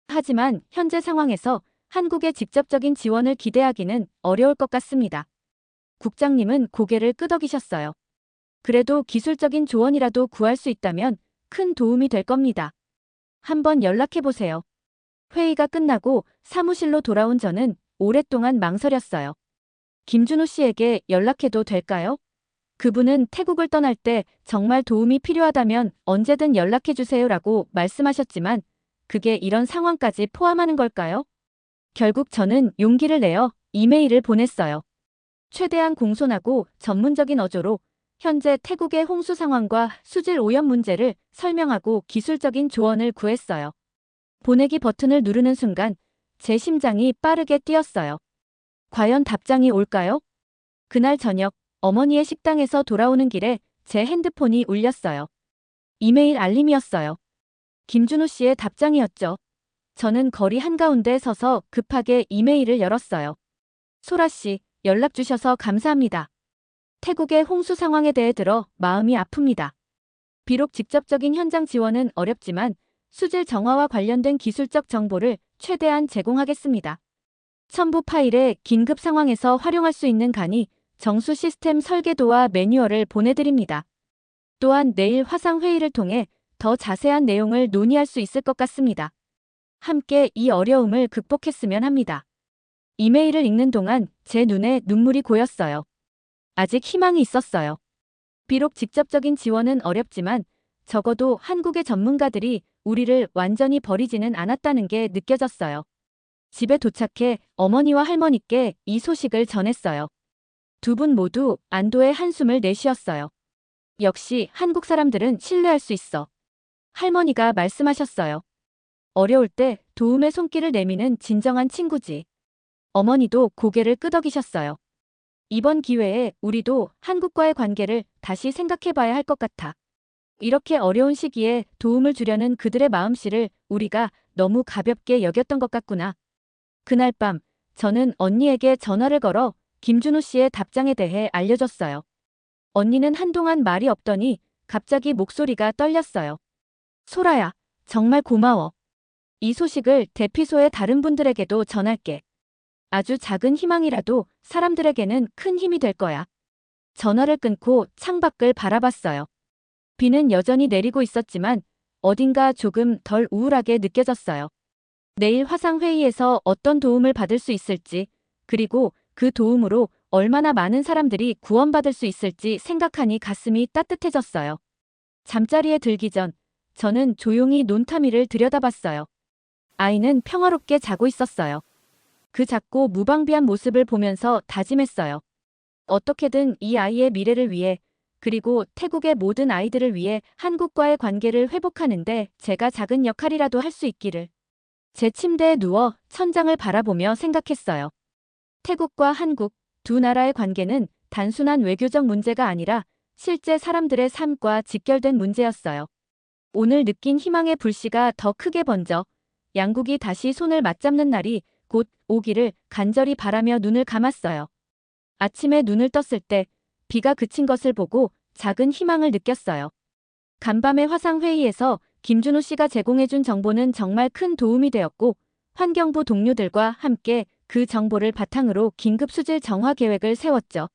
하지만 현재 상황에서 한국의 직접적인 지원을 기대하기는 어려울 것 같습니다. 국장님은 고개를 끄덕이셨어요. 그래도 기술적인 조언이라도 구할 수 있다면 큰 도움이 될 겁니다. 한번 연락해보세요. 회의가 끝나고 사무실로 돌아온 저는 오랫동안 망설였어요. 김준호 씨에게 연락해도 될까요? 그분은 태국을 떠날 때 정말 도움이 필요하다면 언제든 연락해주세요라고 말씀하셨지만 그게 이런 상황까지 포함하는 걸까요? 결국 저는 용기를 내어 이메일을 보냈어요. 최대한 공손하고 전문적인 어조로 현재 태국의 홍수 상황과 수질 오염 문제를 설명하고 기술적인 조언을 구했어요. 보내기 버튼을 누르는 순간 제 심장이 빠르게 뛰었어요. 과연 답장이 올까요? 그날 저녁 어머니의 식당에서 돌아오는 길에 제 핸드폰이 울렸어요. 이메일 알림이었어요. 김준호 씨의 답장이었죠. 저는 거리 한가운데 서서 급하게 이메일을 열었어요. 소라 씨, 연락 주셔서 감사합니다. 태국의 홍수 상황에 대해 들어 마음이 아픕니다. 비록 직접적인 현장 지원은 어렵지만 수질 정화와 관련된 기술적 정보를 최대한 제공하겠습니다. 첨부 파일에 긴급 상황에서 활용할 수 있는 간이 정수 시스템 설계도와 매뉴얼을 보내드립니다. 또한 내일 화상 회의를 통해 더 자세한 내용을 논의할 수 있을 것 같습니다. 함께 이 어려움을 극복했으면 합니다. 이메일을 읽는 동안 제 눈에 눈물이 고였어요. 아직 희망이 있었어요. 비록 직접적인 지원은 어렵지만 적어도 한국의 전문가들이 우리를 완전히 버리지는 않았다는 게 느껴졌어요. 집에 도착해 어머니와 할머니께 이 소식을 전했어요. 두 분 모두 안도의 한숨을 내쉬었어요. 역시 한국 사람들은 신뢰할 수 있어. 할머니가 말씀하셨어요. 어려울 때 도움의 손길을 내미는 진정한 친구지. 어머니도 고개를 끄덕이셨어요. 이번 기회에 우리도 한국과의 관계를 다시 생각해봐야 할 것 같아. 이렇게 어려운 시기에 도움을 주려는 그들의 마음씨를 우리가 너무 가볍게 여겼던 것 같구나. 그날 밤 저는 언니에게 전화를 걸어 김준호 씨의 답장에 대해 알려줬어요. 언니는 한동안 말이 없더니 갑자기 목소리가 떨렸어요. 소라야, 정말 고마워. 이 소식을 대피소의 다른 분들에게도 전할게. 아주 작은 희망이라도 사람들에게는 큰 힘이 될 거야. 전화를 끊고 창밖을 바라봤어요. 비는 여전히 내리고 있었지만 어딘가 조금 덜 우울하게 느껴졌어요. 내일 화상회의에서 어떤 도움을 받을 수 있을지, 그리고 그 도움으로 얼마나 많은 사람들이 구원받을 수 있을지 생각하니 가슴이 따뜻해졌어요. 잠자리에 들기 전 저는 조용히 논타미를 들여다봤어요. 아이는 평화롭게 자고 있었어요. 그 작고 무방비한 모습을 보면서 다짐했어요. 어떻게든 이 아이의 미래를 위해, 그리고 태국의 모든 아이들을 위해 한국과의 관계를 회복하는데 제가 작은 역할이라도 할 수 있기를. 제 침대에 누워 천장을 바라보며 생각했어요. 태국과 한국 두 나라의 관계는 단순한 외교적 문제가 아니라 실제 사람들의 삶과 직결된 문제였어요. 오늘 느낀 희망의 불씨가 더 크게 번져 양국이 다시 손을 맞잡는 날이 곧 오기를 간절히 바라며 눈을 감았어요. 아침에 눈을 떴을 때 비가 그친 것을 보고 작은 희망을 느꼈어요. 간밤의 화상회의에서 김준호 씨가 제공해준 정보는 정말 큰 도움이 되었고 환경부 동료들과 함께 그 정보를 바탕으로 긴급 수질 정화 계획을 세웠죠.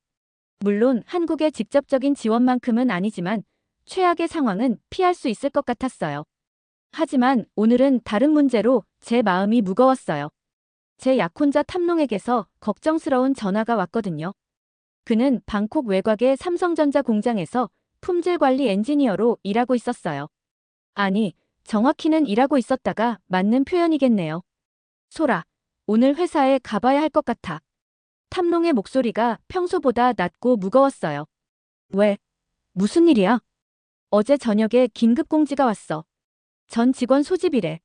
물론 한국의 직접적인 지원만큼은 아니지만 최악의 상황은 피할 수 있을 것 같았어요. 하지만 오늘은 다른 문제로 제 마음이 무거웠어요. 제 약혼자 탐농에게서 걱정스러운 전화가 왔거든요. 그는 방콕 외곽의 삼성전자 공장에서 품질관리 엔지니어로 일하고 있었어요. 아니, 정확히는 일하고 있었다가 맞는 표현이겠네요. 소라, 오늘 회사에 가봐야 할 것 같아. 탐농의 목소리가 평소보다 낮고 무거웠어요. 왜? 무슨 일이야? 어제 저녁에 긴급 공지가 왔어. 전 직원 소집이래.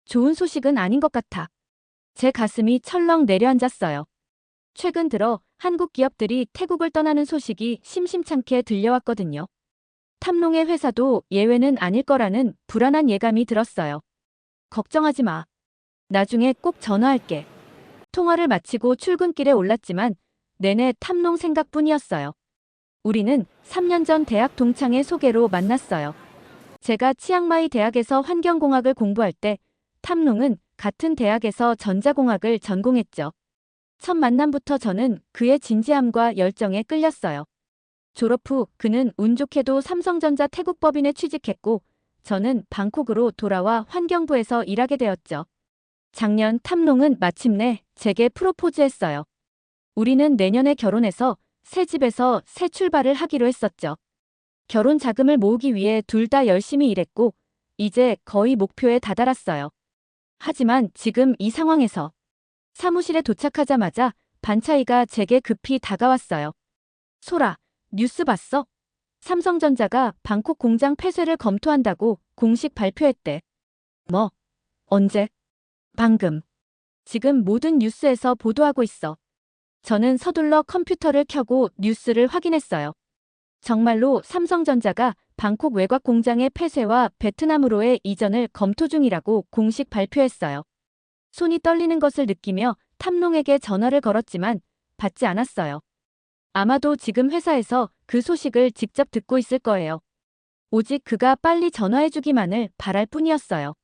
좋은 소식은 아닌 것 같아. 제 가슴이 철렁 내려앉았어요. 최근 들어 한국 기업들이 태국을 떠나는 소식이 심심찮게 들려왔거든요. 탐농의 회사도 예외는 아닐 거라는 불안한 예감이 들었어요. 걱정하지 마. 나중에 꼭 전화할게. 통화를 마치고 출근길에 올랐지만 내내 탐농 생각뿐이었어요. 우리는 3년 전 대학 동창의 소개로 만났어요. 제가 치앙마이 대학에서 환경공학을 공부할 때 탐농은 같은 대학에서 전자공학을 전공했죠. 첫 만남부터 저는 그의 진지함과 열정에 끌렸어요. 졸업 후 그는 운 좋게도 삼성전자 태국법인에 취직했고 저는 방콕으로 돌아와 환경부에서 일하게 되었죠. 작년 탐농은 마침내 제게 프로포즈했어요. 우리는 내년에 결혼해서 새 집에서 새 출발을 하기로 했었죠. 결혼 자금을 모으기 위해 둘 다 열심히 일했고 이제 거의 목표에 다다랐어요. 하지만 지금 이 상황에서 사무실에 도착하자마자 반차이가 제게 급히 다가왔어요. 소라, 뉴스 봤어? 삼성전자가 방콕 공장 폐쇄를 검토한다고 공식 발표했대. 뭐? 언제? 방금. 지금 모든 뉴스에서 보도하고 있어. 저는 서둘러 컴퓨터를 켜고 뉴스를 확인했어요. 정말로 삼성전자가 방콕 외곽 공장의 폐쇄와 베트남으로의 이전을 검토 중이라고 공식 발표했어요. 손이 떨리는 것을 느끼며 탐농에게 전화를 걸었지만 받지 않았어요. 아마도 지금 회사에서 그 소식을 직접 듣고 있을 거예요. 오직 그가 빨리 전화해주기만을 바랄 뿐이었어요.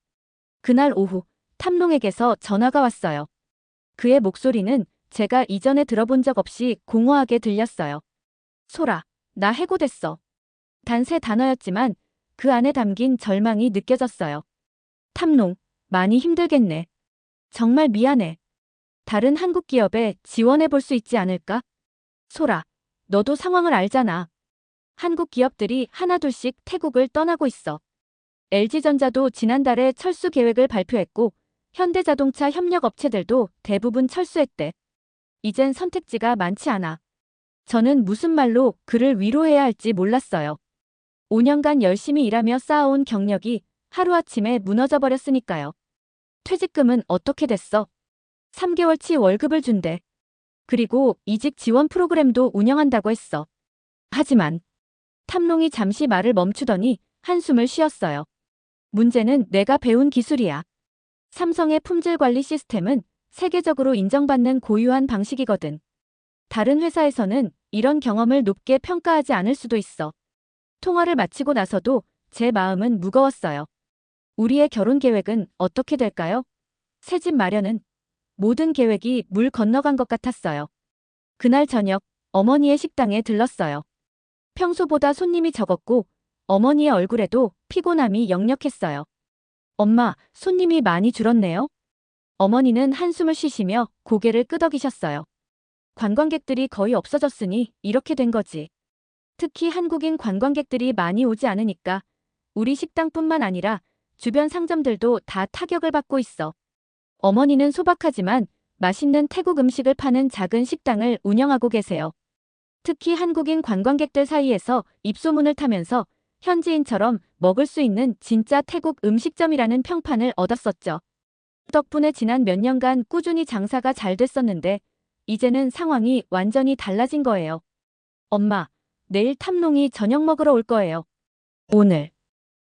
그날 오후 탐농에게서 전화가 왔어요. 그의 목소리는 제가 이전에 들어본 적 없이 공허하게 들렸어요. 소라, 나 해고됐어. 단 3단어였지만 그 안에 담긴 절망이 느껴졌어요. 탐농, 많이 힘들겠네. 정말 미안해. 다른 한국 기업에 지원해 볼 수 있지 않을까? 소라, 너도 상황을 알잖아. 한국 기업들이 하나둘씩 태국을 떠나고 있어. LG전자도 지난달에 철수 계획을 발표했고 현대자동차 협력업체들도 대부분 철수했대. 이젠 선택지가 많지 않아. 저는 무슨 말로 그를 위로해야 할지 몰랐어요. 5년간 열심히 일하며 쌓아온 경력이 하루아침에 무너져 버렸으니까요. 퇴직금은 어떻게 됐어? 3개월치 월급을 준대. 그리고 이직 지원 프로그램도 운영한다고 했어. 하지만 탐농이 잠시 말을 멈추더니 한숨을 쉬었어요. 문제는 내가 배운 기술이야. 삼성의 품질 관리 시스템은 세계적으로 인정받는 고유한 방식이거든. 다른 회사에서는 이런 경험을 높게 평가하지 않을 수도 있어. 통화를 마치고 나서도 제 마음은 무거웠어요. 우리의 결혼 계획은 어떻게 될까요? 새집 마련은? 모든 계획이 물 건너간 것 같았어요. 그날 저녁 어머니의 식당에 들렀어요. 평소보다 손님이 적었고 어머니의 얼굴에도 피곤함이 역력했어요. 엄마, 손님이 많이 줄었네요. 어머니는 한숨을 쉬시며 고개를 끄덕이셨어요. 관광객들이 거의 없어졌으니 이렇게 된 거지. 특히 한국인 관광객들이 많이 오지 않으니까 우리 식당뿐만 아니라 주변 상점들도 다 타격을 받고 있어. 어머니는 소박하지만 맛있는 태국 음식을 파는 작은 식당을 운영하고 계세요. 특히 한국인 관광객들 사이에서 입소문을 타면서 현지인처럼 먹을 수 있는 진짜 태국 음식점이라는 평판을 얻었었죠. 덕분에 지난 몇 년간 꾸준히 장사가 잘 됐었는데 이제는 상황이 완전히 달라진 거예요. 엄마, 내일 탐농이 저녁 먹으러 올 거예요. 오늘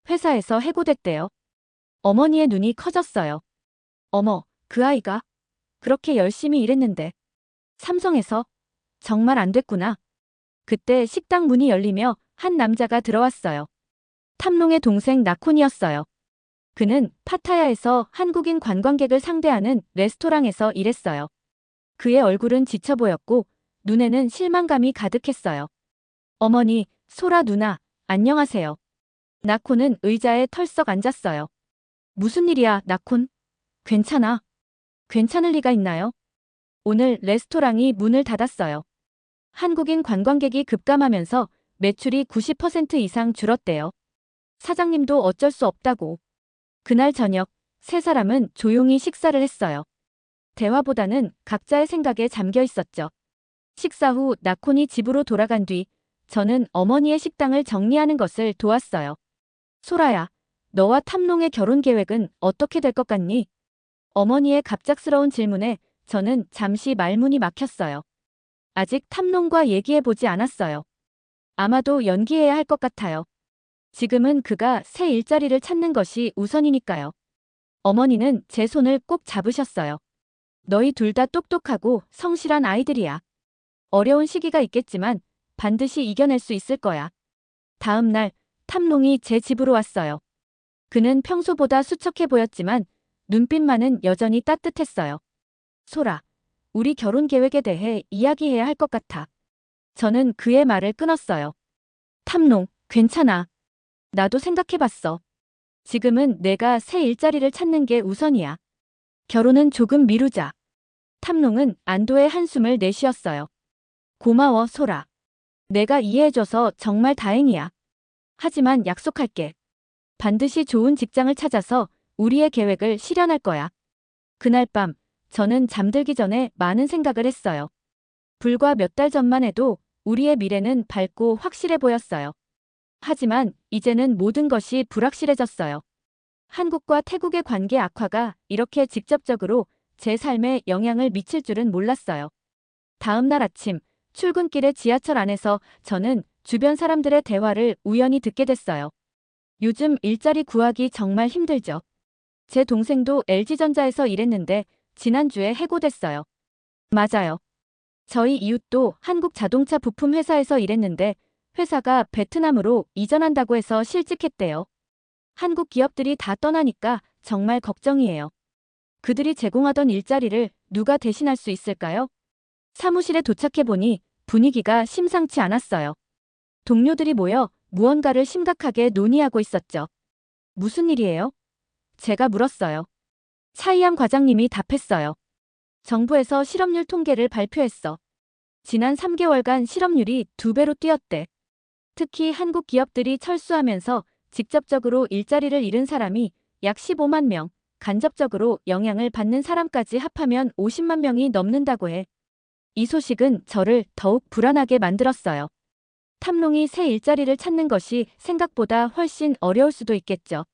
회사에서 해고됐대요. 어머니의 눈이 커졌어요. 어머, 그 아이가 그렇게 열심히 일했는데 삼성에서 정말 안 됐구나. 그때 식당 문이 열리며 한 남자가 들어왔어요. 탐농의 동생 나콘이었어요. 그는 파타야에서 한국인 관광객을 상대하는 레스토랑에서 일했어요. 그의 얼굴은 지쳐 보였고 눈에는 실망감이 가득했어요. 어머니, 소라 누나, 안녕하세요. 나콘은 의자에 털썩 앉았어요. 무슨 일이야, 나콘? 괜찮아. 괜찮을 리가 있나요? 오늘 레스토랑이 문을 닫았어요. 한국인 관광객이 급감하면서 매출이 90% 이상 줄었대요. 사장님도 어쩔 수 없다고. 그날 저녁, 세 사람은 조용히 식사를 했어요. 대화보다는 각자의 생각에 잠겨 있었죠. 식사 후 나콘이 집으로 돌아간 뒤 저는 어머니의 식당을 정리하는 것을 도왔어요. 소라야, 너와 탐롱의 결혼 계획은 어떻게 될 것 같니? 어머니의 갑작스러운 질문에 저는 잠시 말문이 막혔어요. 아직 탐롱과 얘기해보지 않았어요. 아마도 연기해야 할 것 같아요. 지금은 그가 새 일자리를 찾는 것이 우선이니까요. 어머니는 제 손을 꼭 잡으셨어요. 너희 둘 다 똑똑하고 성실한 아이들이야. 어려운 시기가 있겠지만 반드시 이겨낼 수 있을 거야. 다음 날 탐롱이 제 집으로 왔어요. 그는 평소보다 수척해 보였지만 눈빛만은 여전히 따뜻했어요. 소라, 우리 결혼 계획에 대해 이야기해야 할 것 같아. 저는 그의 말을 끊었어요. 탐롱, 괜찮아. 나도 생각해봤어. 지금은 내가 새 일자리를 찾는 게 우선이야. 결혼은 조금 미루자. 탐롱은 안도의 한숨을 내쉬었어요. 고마워, 소라. 내가 이해해줘서 정말 다행이야. 하지만 약속할게. 반드시 좋은 직장을 찾아서 우리의 계획을 실현할 거야. 그날 밤, 저는 잠들기 전에 많은 생각을 했어요. 불과 몇 달 전만 해도 우리의 미래는 밝고 확실해 보였어요. 하지만 이제는 모든 것이 불확실해졌어요. 한국과 태국의 관계 악화가 이렇게 직접적으로 제 삶에 영향을 미칠 줄은 몰랐어요. 다음 날 아침, 출근길의 지하철 안에서 저는 주변 사람들의 대화를 우연히 듣게 됐어요. 요즘 일자리 구하기 정말 힘들죠. 제 동생도 LG전자에서 일했는데 지난주에 해고됐어요. 맞아요. 저희 이웃도 한국 자동차 부품 회사에서 일했는데 회사가 베트남으로 이전한다고 해서 실직했대요. 한국 기업들이 다 떠나니까 정말 걱정이에요. 그들이 제공하던 일자리를 누가 대신할 수 있을까요? 사무실에 도착해보니 분위기가 심상치 않았어요. 동료들이 모여 무언가를 심각하게 논의하고 있었죠. 무슨 일이에요? 제가 물었어요. 차이암 과장님이 답했어요. 정부에서 실업률 통계를 발표했어. 지난 3개월간 실업률이 2배로 뛰었대. 특히 한국 기업들이 철수하면서 직접적으로 일자리를 잃은 사람이 약 15만 명, 간접적으로 영향을 받는 사람까지 합하면 50만 명이 넘는다고 해. 이 소식은 저를 더욱 불안하게 만들었어요. 탐롱이 새 일자리를 찾는 것이 생각보다 훨씬 어려울 수도 있겠죠.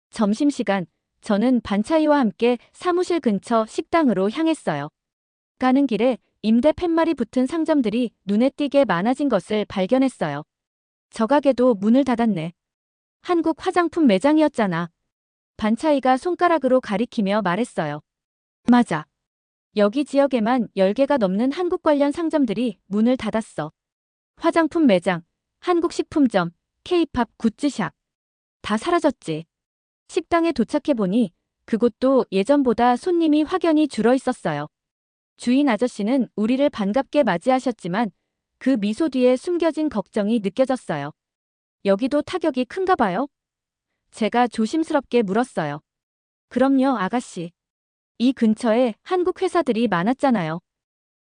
점심시간, 저는 반차이와 함께 사무실 근처 식당으로 향했어요. 가는 길에 임대 팻말이 붙은 상점들이 눈에 띄게 많아진 것을 발견했어요. 저 가게도 문을 닫았네. 한국 화장품 매장이었잖아. 반차이가 손가락으로 가리키며 말했어요. 맞아. 여기 지역에만 10개가 넘는 한국 관련 상점들이 문을 닫았어. 화장품 매장, 한국식품점, K-팝 굿즈샵. 다 사라졌지. 식당에 도착해보니 그곳도 예전보다 손님이 확연히 줄어 있었어요. 주인 아저씨는 우리를 반갑게 맞이하셨지만 그 미소 뒤에 숨겨진 걱정이 느껴졌어요. 여기도 타격이 큰가 봐요? 제가 조심스럽게 물었어요. 그럼요, 아가씨. 이 근처에 한국 회사들이 많았잖아요.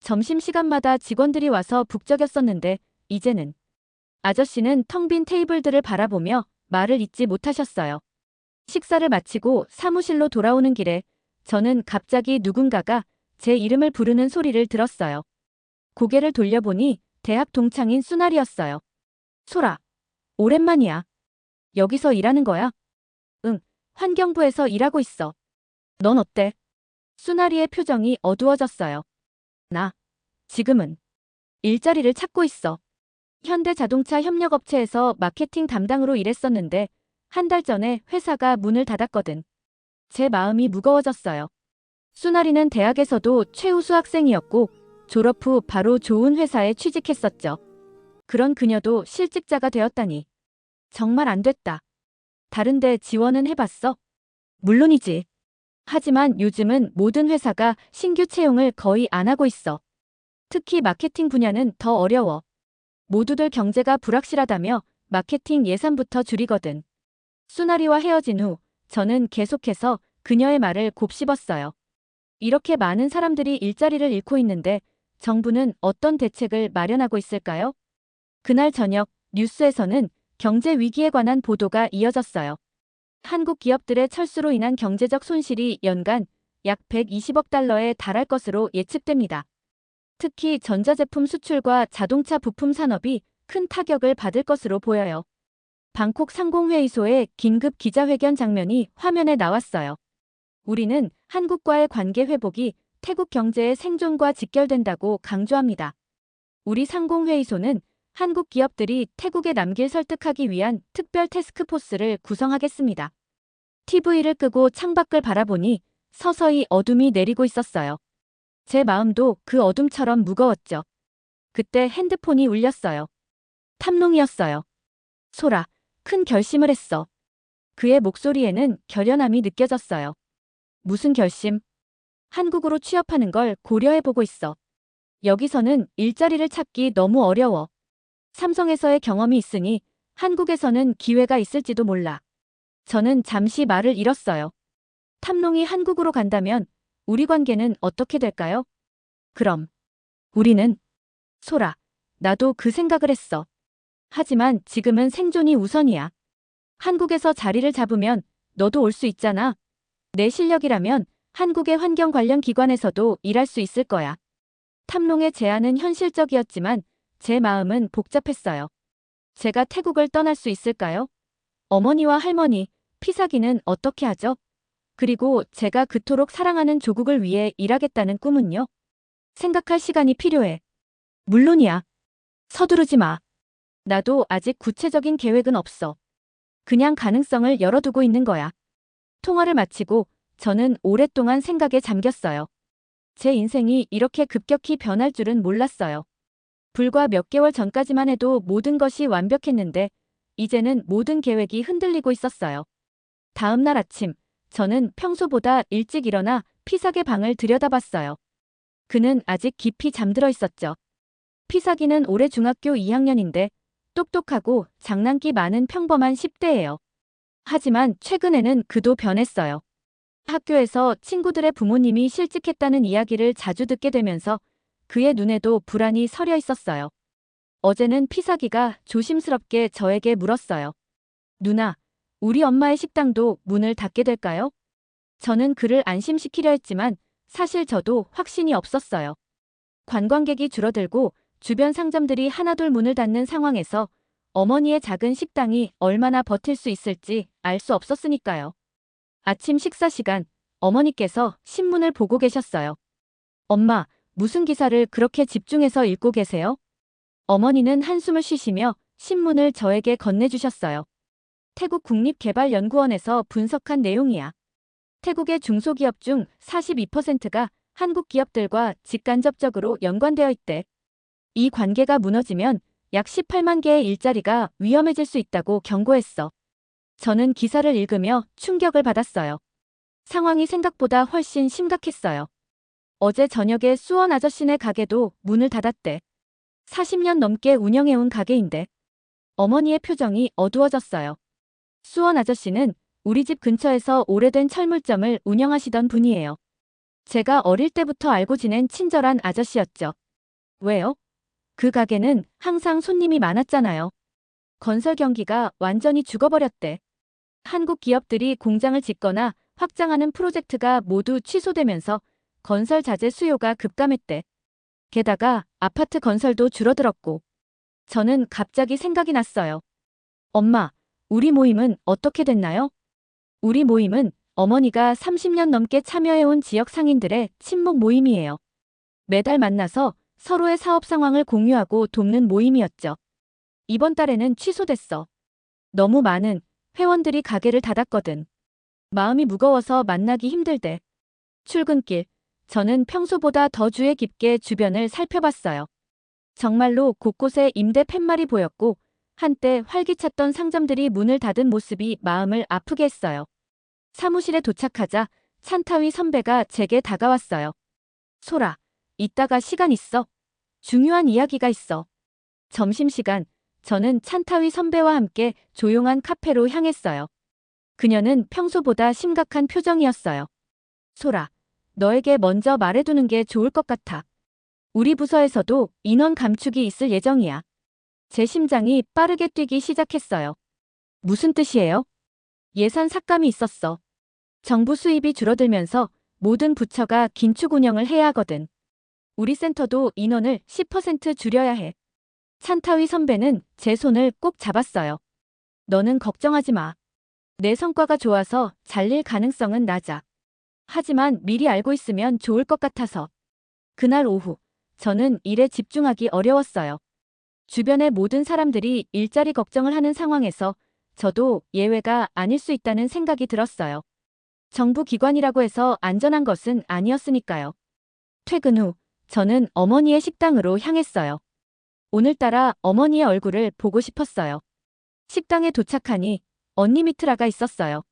점심시간마다 직원들이 와서 북적였었는데 이제는. 아저씨는 텅 빈 테이블들을 바라보며 말을 잇지 못하셨어요. 식사를 마치고 사무실로 돌아오는 길에 저는 갑자기 누군가가 제 이름을 부르는 소리를 들었어요. 고개를 돌려보니 대학 동창인 수날이었어요. 소라, 오랜만이야. 여기서 일하는 거야? 응, 환경부에서 일하고 있어. 넌 어때? 수나리의 표정이 어두워졌어요. 나, 지금은 일자리를 찾고 있어. 현대자동차 협력업체에서 마케팅 담당으로 일했었는데 한 달 전에 회사가 문을 닫았거든. 제 마음이 무거워졌어요. 수나리는 대학에서도 최우수 학생이었고 졸업 후 바로 좋은 회사에 취직했었죠. 그런 그녀도 실직자가 되었다니. 정말 안 됐다. 다른데 지원은 해봤어? 물론이지. 하지만 요즘은 모든 회사가 신규 채용을 거의 안 하고 있어. 특히 마케팅 분야는 더 어려워. 모두들 경제가 불확실하다며 마케팅 예산부터 줄이거든. 수나리와 헤어진 후 저는 계속해서 그녀의 말을 곱씹었어요. 이렇게 많은 사람들이 일자리를 잃고 있는데 정부는 어떤 대책을 마련하고 있을까요? 그날 저녁 뉴스에서는 경제 위기에 관한 보도가 이어졌어요. 한국 기업들의 철수로 인한 경제적 손실이 연간 약 120억 달러에 달할 것으로 예측됩니다. 특히 전자제품 수출과 자동차 부품 산업이 큰 타격을 받을 것으로 보여요. 방콕 상공회의소의 긴급 기자회견 장면이 화면에 나왔어요. 우리는 한국과의 관계 회복이 태국 경제의 생존과 직결된다고 강조합니다. 우리 상공회의소는 한국 기업들이 태국에 남길 설득하기 위한 특별 태스크포스를 구성하겠습니다. TV를 끄고 창밖을 바라보니 서서히 어둠이 내리고 있었어요. 제 마음도 그 어둠처럼 무거웠죠. 그때 핸드폰이 울렸어요. 탐롱이었어요. 소라, 큰 결심을 했어. 그의 목소리에는 결연함이 느껴졌어요. 무슨 결심? 한국으로 취업하는 걸 고려해보고 있어. 여기서는 일자리를 찾기 너무 어려워. 삼성에서의 경험이 있으니 한국에서는 기회가 있을지도 몰라. 저는 잠시 말을 잃었어요. 탐롱이 한국으로 간다면 우리 관계는 어떻게 될까요? 그럼 우리는 소라, 나도 그 생각을 했어. 하지만 지금은 생존이 우선이야. 한국에서 자리를 잡으면 너도 올 수 있잖아. 내 실력이라면 한국의 환경 관련 기관에서도 일할 수 있을 거야. 탐롱의 제안은 현실적이었지만 제 마음은 복잡했어요. 제가 태국을 떠날 수 있을까요? 어머니와 할머니, 피사기는 어떻게 하죠? 그리고 제가 그토록 사랑하는 조국을 위해 일하겠다는 꿈은요? 생각할 시간이 필요해. 물론이야. 서두르지 마. 나도 아직 구체적인 계획은 없어. 그냥 가능성을 열어두고 있는 거야. 통화를 마치고 저는 오랫동안 생각에 잠겼어요. 제 인생이 이렇게 급격히 변할 줄은 몰랐어요. 불과 몇 개월 전까지만 해도 모든 것이 완벽했는데 이제는 모든 계획이 흔들리고 있었어요. 다음 날 아침, 저는 평소보다 일찍 일어나 피삭의 방을 들여다봤어요. 그는 아직 깊이 잠들어 있었죠. 피삭이는 올해 중학교 2학년인데 똑똑하고 장난기 많은 평범한 10대예요. 하지만 최근에는 그도 변했어요. 학교에서 친구들의 부모님이 실직했다는 이야기를 자주 듣게 되면서 그의 눈에도 불안이 서려 있었어요. 어제는 피사기가 조심스럽게 저에게 물었어요. 누나, 우리 엄마의 식당도 문을 닫게 될까요? 저는 그를 안심시키려 했지만 사실 저도 확신이 없었어요. 관광객이 줄어들고 주변 상점들이 하나둘 문을 닫는 상황에서 어머니의 작은 식당이 얼마나 버틸 수 있을지 알 수 없었으니까요. 아침 식사 시간, 어머니께서 신문을 보고 계셨어요. 엄마, 무슨 기사를 그렇게 집중해서 읽고 계세요? 어머니는 한숨을 쉬시며 신문을 저에게 건네주셨어요. 태국 국립개발연구원에서 분석한 내용이야. 태국의 중소기업 중 42%가 한국 기업들과 직간접적으로 연관되어 있대. 이 관계가 무너지면 약 18만 개의 일자리가 위험해질 수 있다고 경고했어. 저는 기사를 읽으며 충격을 받았어요. 상황이 생각보다 훨씬 심각했어요. 어제 저녁에 수원 아저씨네 가게도 문을 닫았대. 40년 넘게 운영해온 가게인데. 어머니의 표정이 어두워졌어요. 수원 아저씨는 우리 집 근처에서 오래된 철물점을 운영하시던 분이에요. 제가 어릴 때부터 알고 지낸 친절한 아저씨였죠. 왜요? 그 가게는 항상 손님이 많았잖아요. 건설 경기가 완전히 죽어버렸대. 한국 기업들이 공장을 짓거나 확장하는 프로젝트가 모두 취소되면서 건설 자재 수요가 급감했대. 게다가 아파트 건설도 줄어들었고. 저는 갑자기 생각이 났어요. 엄마, 우리 모임은 어떻게 됐나요? 우리 모임은 어머니가 30년 넘게 참여해온 지역 상인들의 친목 모임이에요. 매달 만나서 서로의 사업 상황을 공유하고 돕는 모임이었죠. 이번 달에는 취소됐어. 너무 많은 회원들이 가게를 닫았거든. 마음이 무거워서 만나기 힘들대. 출근길, 저는 평소보다 더 주의 깊게 주변을 살펴봤어요. 정말로 곳곳에 임대 팻말이 보였고 한때 활기찼던 상점들이 문을 닫은 모습이 마음을 아프게 했어요. 사무실에 도착하자 찬타위 선배가 제게 다가왔어요. 소라, 이따가 시간 있어? 중요한 이야기가 있어. 점심시간, 저는 찬타위 선배와 함께 조용한 카페로 향했어요. 그녀는 평소보다 심각한 표정이었어요. 소라, 너에게 먼저 말해두는 게 좋을 것 같아. 우리 부서에서도 인원 감축이 있을 예정이야. 제 심장이 빠르게 뛰기 시작했어요. 무슨 뜻이에요? 예산 삭감이 있었어. 정부 수입이 줄어들면서 모든 부처가 긴축 운영을 해야 하거든. 우리 센터도 인원을 10% 줄여야 해. 찬타위 선배는 제 손을 꼭 잡았어요. 너는 걱정하지 마. 내 성과가 좋아서 잘릴 가능성은 낮아. 하지만 미리 알고 있으면 좋을 것 같아서. 그날 오후, 저는 일에 집중하기 어려웠어요. 주변의 모든 사람들이 일자리 걱정을 하는 상황에서 저도 예외가 아닐 수 있다는 생각이 들었어요. 정부 기관이라고 해서 안전한 것은 아니었으니까요. 퇴근 후, 저는 어머니의 식당으로 향했어요. 오늘따라 어머니의 얼굴을 보고 싶었어요. 식당에 도착하니 언니 미트라가 있었어요.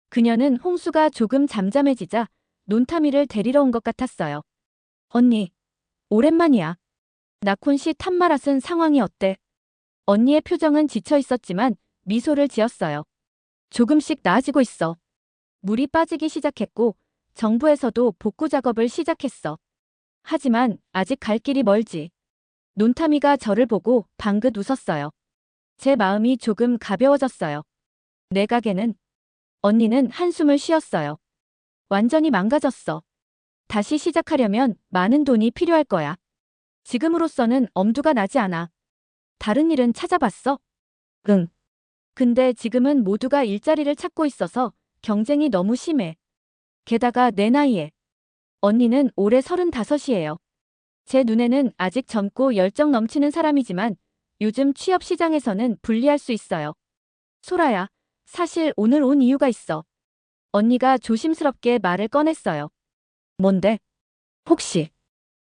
그녀는 홍수가 조금 잠잠해지자 논타미를 데리러 온 것 같았어요. 언니, 오랜만이야. 나콘 씨 탄마라슨 상황이 어때? 언니의 표정은 지쳐 있었지만 미소를 지었어요. 조금씩 나아지고 있어. 물이 빠지기 시작했고 정부에서도 복구 작업을 시작했어. 하지만 아직 갈 길이 멀지. 논타미가 저를 보고 방긋 웃었어요. 제 마음이 조금 가벼워졌어요. 내 가게는? 언니는 한숨을 쉬었어요. 완전히 망가졌어. 다시 시작하려면 많은 돈이 필요할 거야. 지금으로서는 엄두가 나지 않아. 다른 일은 찾아봤어? 응. 근데 지금은 모두가 일자리를 찾고 있어서 경쟁이 너무 심해. 게다가 내 나이에. 언니는 올해 35이에요. 제 눈에는 아직 젊고 열정 넘치는 사람이지만 요즘 취업 시장에서는 불리할 수 있어요. 소라야, 사실 오늘 온 이유가 있어. 언니가 조심스럽게 말을 꺼냈어요. 뭔데? 혹시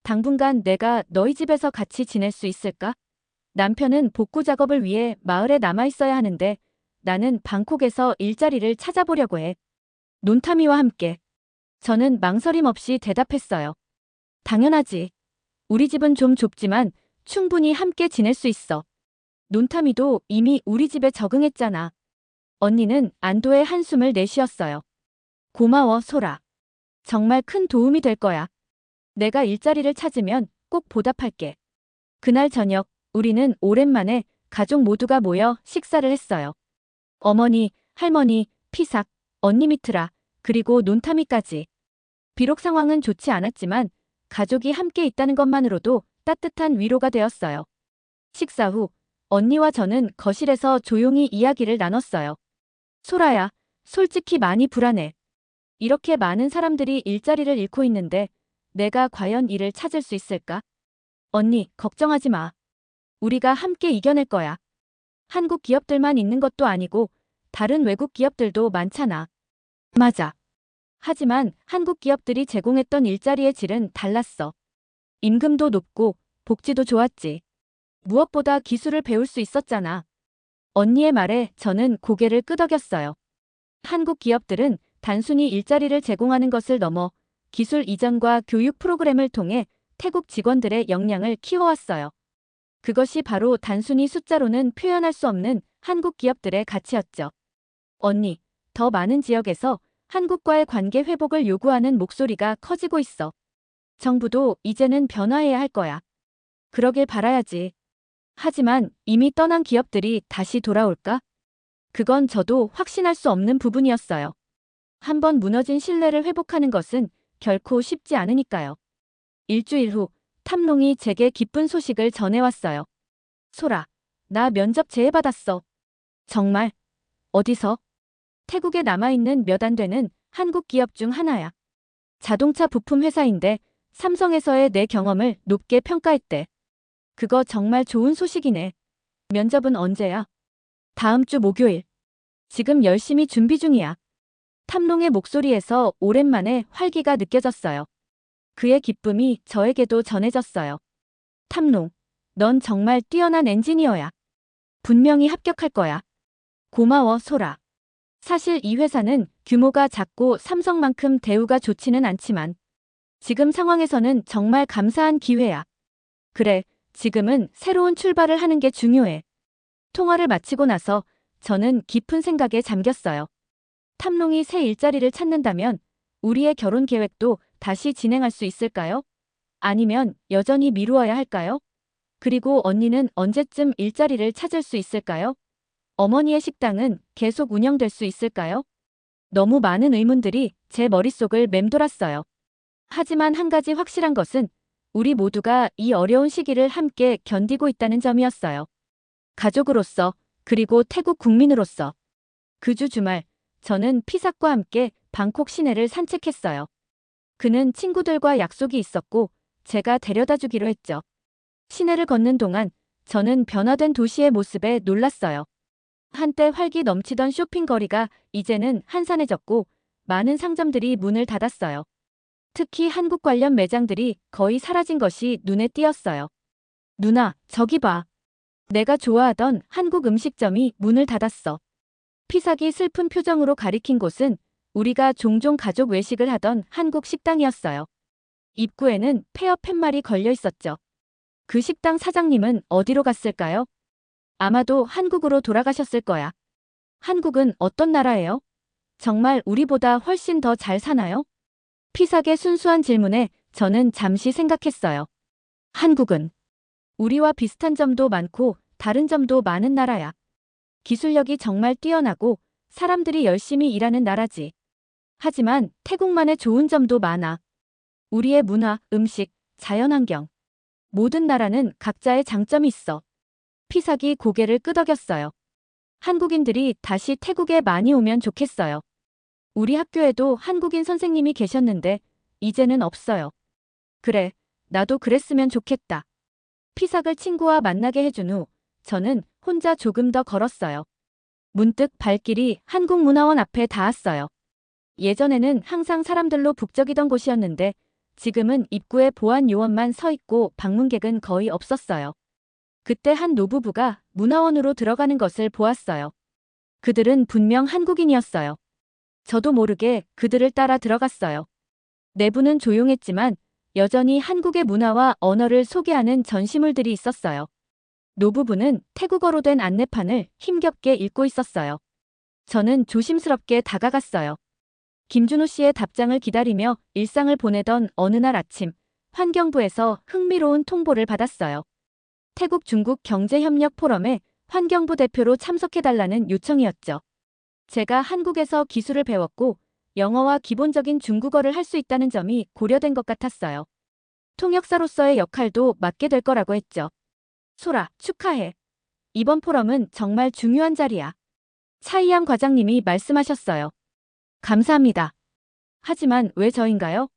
당분간 내가 너희 집에서 같이 지낼 수 있을까? 남편은 복구 작업을 위해 마을에 남아 있어야 하는데 나는 방콕에서 일자리를 찾아보려고 해. 논타미와 함께. 저는 망설임 없이 대답했어요. 당연하지. 우리 집은 좀 좁지만 충분히 함께 지낼 수 있어. 논타미도 이미 우리 집에 적응했잖아. 언니는 안도의 한숨을 내쉬었어요. 고마워, 소라. 정말 큰 도움이 될 거야. 내가 일자리를 찾으면 꼭 보답할게. 그날 저녁, 우리는 오랜만에 가족 모두가 모여 식사를 했어요. 어머니, 할머니, 피삭, 언니 미트라, 그리고 논타미까지. 비록 상황은 좋지 않았지만 가족이 함께 있다는 것만으로도 따뜻한 위로가 되었어요. 식사 후 언니와 저는 거실에서 조용히 이야기를 나눴어요. 소라야, 솔직히 많이 불안해. 이렇게 많은 사람들이 일자리를 잃고 있는데 내가 과연 일을 찾을 수 있을까? 언니, 걱정하지 마. 우리가 함께 이겨낼 거야. 한국 기업들만 있는 것도 아니고 다른 외국 기업들도 많잖아. 맞아. 하지만 한국 기업들이 제공했던 일자리의 질은 달랐어. 임금도 높고 복지도 좋았지. 무엇보다 기술을 배울 수 있었잖아. 언니의 말에 저는 고개를 끄덕였어요. 한국 기업들은 단순히 일자리를 제공하는 것을 넘어 기술 이전과 교육 프로그램을 통해 태국 직원들의 역량을 키워왔어요. 그것이 바로 단순히 숫자로는 표현할 수 없는 한국 기업들의 가치였죠. 언니, 더 많은 지역에서 한국과의 관계 회복을 요구하는 목소리가 커지고 있어. 정부도 이제는 변화해야 할 거야. 그러길 바라야지. 하지만 이미 떠난 기업들이 다시 돌아올까? 그건 저도 확신할 수 없는 부분이었어요. 한번 무너진 신뢰를 회복하는 것은 결코 쉽지 않으니까요. 일주일 후 탐롱이 제게 기쁜 소식을 전해왔어요. 소라, 나 면접 제의받았어. 정말? 어디서? 태국에 남아있는 몇 안 되는 한국 기업 중 하나야. 자동차 부품 회사인데 삼성에서의 내 경험을 높게 평가했대. 그거 정말 좋은 소식이네. 면접은 언제야? 다음 주 목요일. 지금 열심히 준비 중이야. 탐롱의 목소리에서 오랜만에 활기가 느껴졌어요. 그의 기쁨이 저에게도 전해졌어요. 탐롱, 넌 정말 뛰어난 엔지니어야. 분명히 합격할 거야. 고마워, 소라. 사실 이 회사는 규모가 작고 삼성만큼 대우가 좋지는 않지만 지금 상황에서는 정말 감사한 기회야. 그래, 지금은 새로운 출발을 하는 게 중요해. 통화를 마치고 나서 저는 깊은 생각에 잠겼어요. 탐롱이 새 일자리를 찾는다면 우리의 결혼 계획도 다시 진행할 수 있을까요? 아니면 여전히 미루어야 할까요? 그리고 언니는 언제쯤 일자리를 찾을 수 있을까요? 어머니의 식당은 계속 운영될 수 있을까요? 너무 많은 의문들이 제 머릿속을 맴돌았어요. 하지만 한 가지 확실한 것은 우리 모두가 이 어려운 시기를 함께 견디고 있다는 점이었어요. 가족으로서, 그리고 태국 국민으로서. 그 주 주말, 저는 피삭과 함께 방콕 시내를 산책했어요. 그는 친구들과 약속이 있었고 제가 데려다 주기로 했죠. 시내를 걷는 동안 저는 변화된 도시의 모습에 놀랐어요. 한때 활기 넘치던 쇼핑거리가 이제는 한산해졌고 많은 상점들이 문을 닫았어요. 특히 한국 관련 매장들이 거의 사라진 것이 눈에 띄었어요. 누나, 저기 봐. 내가 좋아하던 한국 음식점이 문을 닫았어. 피삭이 슬픈 표정으로 가리킨 곳은 우리가 종종 가족 외식을 하던 한국 식당이었어요. 입구에는 폐업 팻말이 걸려 있었죠. 그 식당 사장님은 어디로 갔을까요? 아마도 한국으로 돌아가셨을 거야. 한국은 어떤 나라예요? 정말 우리보다 훨씬 더 잘 사나요? 피삭의 순수한 질문에 저는 잠시 생각했어요. 한국은 우리와 비슷한 점도 많고 다른 점도 많은 나라야. 기술력이 정말 뛰어나고 사람들이 열심히 일하는 나라지. 하지만 태국만의 좋은 점도 많아. 우리의 문화, 음식, 자연환경. 모든 나라는 각자의 장점이 있어. 피삭이 고개를 끄덕였어요. 한국인들이 다시 태국에 많이 오면 좋겠어요. 우리 학교에도 한국인 선생님이 계셨는데 이제는 없어요. 그래, 나도 그랬으면 좋겠다. 피삭을 친구와 만나게 해준 후 저는 혼자 조금 더 걸었어요. 문득 발길이 한국문화원 앞에 닿았어요. 예전에는 항상 사람들로 북적이던 곳이었는데 지금은 입구에 보안 요원만 서 있고 방문객은 거의 없었어요. 그때 한 노부부가 문화원으로 들어가는 것을 보았어요. 그들은 분명 한국인이었어요. 저도 모르게 그들을 따라 들어갔어요. 내부는 조용했지만 여전히 한국의 문화와 언어를 소개하는 전시물들이 있었어요. 노부부는 태국어로 된 안내판을 힘겹게 읽고 있었어요. 저는 조심스럽게 다가갔어요. 김준호 씨의 답장을 기다리며 일상을 보내던 어느 날 아침, 환경부에서 흥미로운 통보를 받았어요. 태국 중국 경제협력 포럼에 환경부 대표로 참석해달라는 요청이었죠. 제가 한국에서 기술을 배웠고 영어와 기본적인 중국어를 할 수 있다는 점이 고려된 것 같았어요. 통역사로서의 역할도 맡게 될 거라고 했죠. 소라, 축하해. 이번 포럼은 정말 중요한 자리야. 차이암 과장님이 말씀하셨어요. 감사합니다. 하지만 왜 저인가요?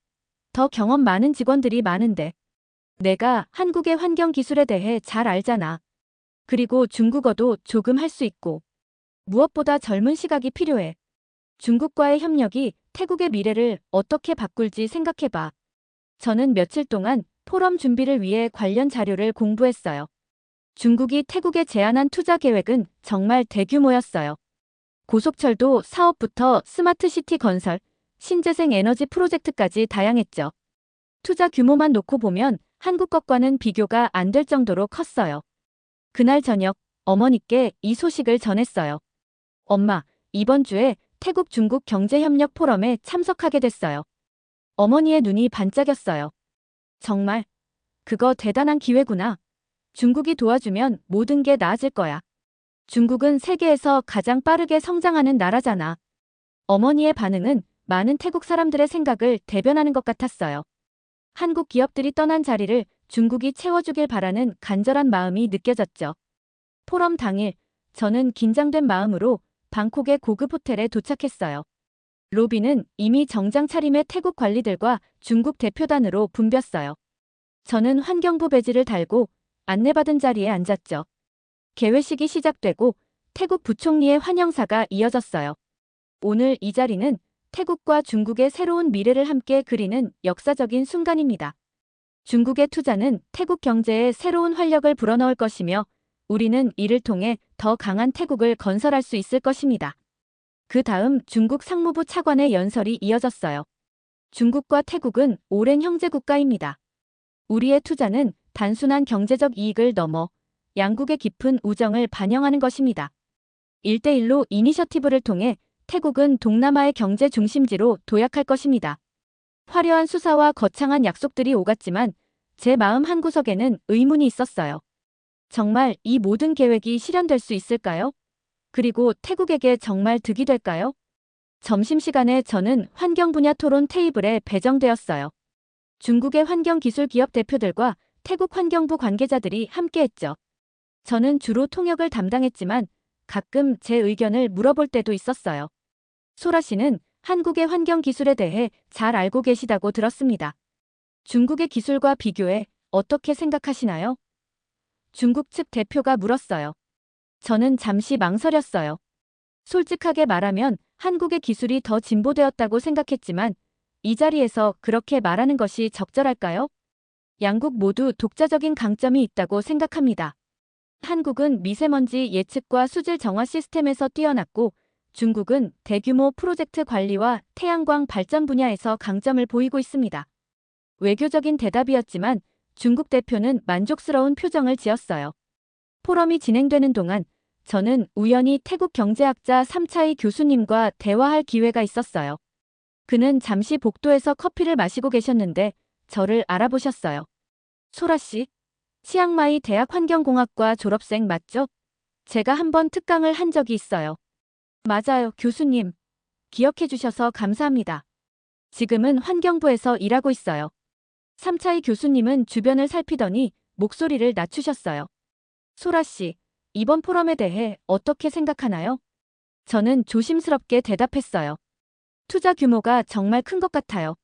더 경험 많은 직원들이 많은데. 내가 한국의 환경 기술에 대해 잘 알잖아. 그리고 중국어도 조금 할 수 있고. 무엇보다 젊은 시각이 필요해. 중국과의 협력이 태국의 미래를 어떻게 바꿀지 생각해봐. 저는 며칠 동안 포럼 준비를 위해 관련 자료를 공부했어요. 중국이 태국에 제안한 투자 계획은 정말 대규모였어요. 고속철도 사업부터 스마트시티 건설, 신재생 에너지 프로젝트까지 다양했죠. 투자 규모만 놓고 보면 한국 것과는 비교가 안 될 정도로 컸어요. 그날 저녁 어머니께 이 소식을 전했어요. 엄마, 이번 주에 태국 중국 경제협력 포럼에 참석하게 됐어요. 어머니의 눈이 반짝였어요. 정말? 그거 대단한 기회구나. 중국이 도와주면 모든 게 나아질 거야. 중국은 세계에서 가장 빠르게 성장하는 나라잖아. 어머니의 반응은 많은 태국 사람들의 생각을 대변하는 것 같았어요. 한국 기업들이 떠난 자리를 중국이 채워주길 바라는 간절한 마음이 느껴졌죠. 포럼 당일, 저는 긴장된 마음으로 방콕의 고급 호텔에 도착했어요. 로비는 이미 정장 차림의 태국 관리들과 중국 대표단으로 붐볐어요. 저는 환경부 배지를 달고 안내받은 자리에 앉았죠. 개회식이 시작되고 태국 부총리의 환영사가 이어졌어요. 오늘 이 자리는 태국과 중국의 새로운 미래를 함께 그리는 역사적인 순간입니다. 중국의 투자는 태국 경제에 새로운 활력을 불어넣을 것이며 우리는 이를 통해 더 강한 태국을 건설할 수 있을 것입니다. 그 다음 중국 상무부 차관의 연설이 이어졌어요. 중국과 태국은 오랜 형제 국가입니다. 우리의 투자는 단순한 경제적 이익을 넘어 양국의 깊은 우정을 반영하는 것입니다. 1대1로 이니셔티브를 통해 태국은 동남아의 경제 중심지로 도약할 것입니다. 화려한 수사와 거창한 약속들이 오갔지만 제 마음 한구석에는 의문이 있었어요. 정말 이 모든 계획이 실현될 수 있을까요? 그리고 태국에게 정말 득이 될까요? 점심시간에 저는 환경 분야 토론 테이블에 배정되었어요. 중국의 환경기술 기업 대표들과 태국 환경부 관계자들이 함께했죠. 저는 주로 통역을 담당했지만 가끔 제 의견을 물어볼 때도 있었어요. 소라 씨는 한국의 환경기술에 대해 잘 알고 계시다고 들었습니다. 중국의 기술과 비교해 어떻게 생각하시나요? 중국 측 대표가 물었어요. 저는 잠시 망설였어요. 솔직하게 말하면 한국의 기술이 더 진보되었다고 생각했지만 이 자리에서 그렇게 말하는 것이 적절할까요? 양국 모두 독자적인 강점이 있다고 생각합니다. 한국은 미세먼지 예측과 수질 정화 시스템에서 뛰어났고 중국은 대규모 프로젝트 관리와 태양광 발전 분야에서 강점을 보이고 있습니다. 외교적인 대답이었지만 중국 대표는 만족스러운 표정을 지었어요. 포럼이 진행되는 동안 저는 우연히 태국 경제학자 삼차이 교수님과 대화할 기회가 있었어요. 그는 잠시 복도에서 커피를 마시고 계셨는데 저를 알아보셨어요. 소라 씨, 치앙마이 대학 환경공학과 졸업생 맞죠? 제가 한번 특강을 한 적이 있어요. 맞아요, 교수님. 기억해 주셔서 감사합니다. 지금은 환경부에서 일하고 있어요. 삼차이 교수님은 주변을 살피더니 목소리를 낮추셨어요. 소라 씨, 이번 포럼에 대해 어떻게 생각하나요? 저는 조심스럽게 대답했어요. 투자 규모가 정말 큰 것 같아요.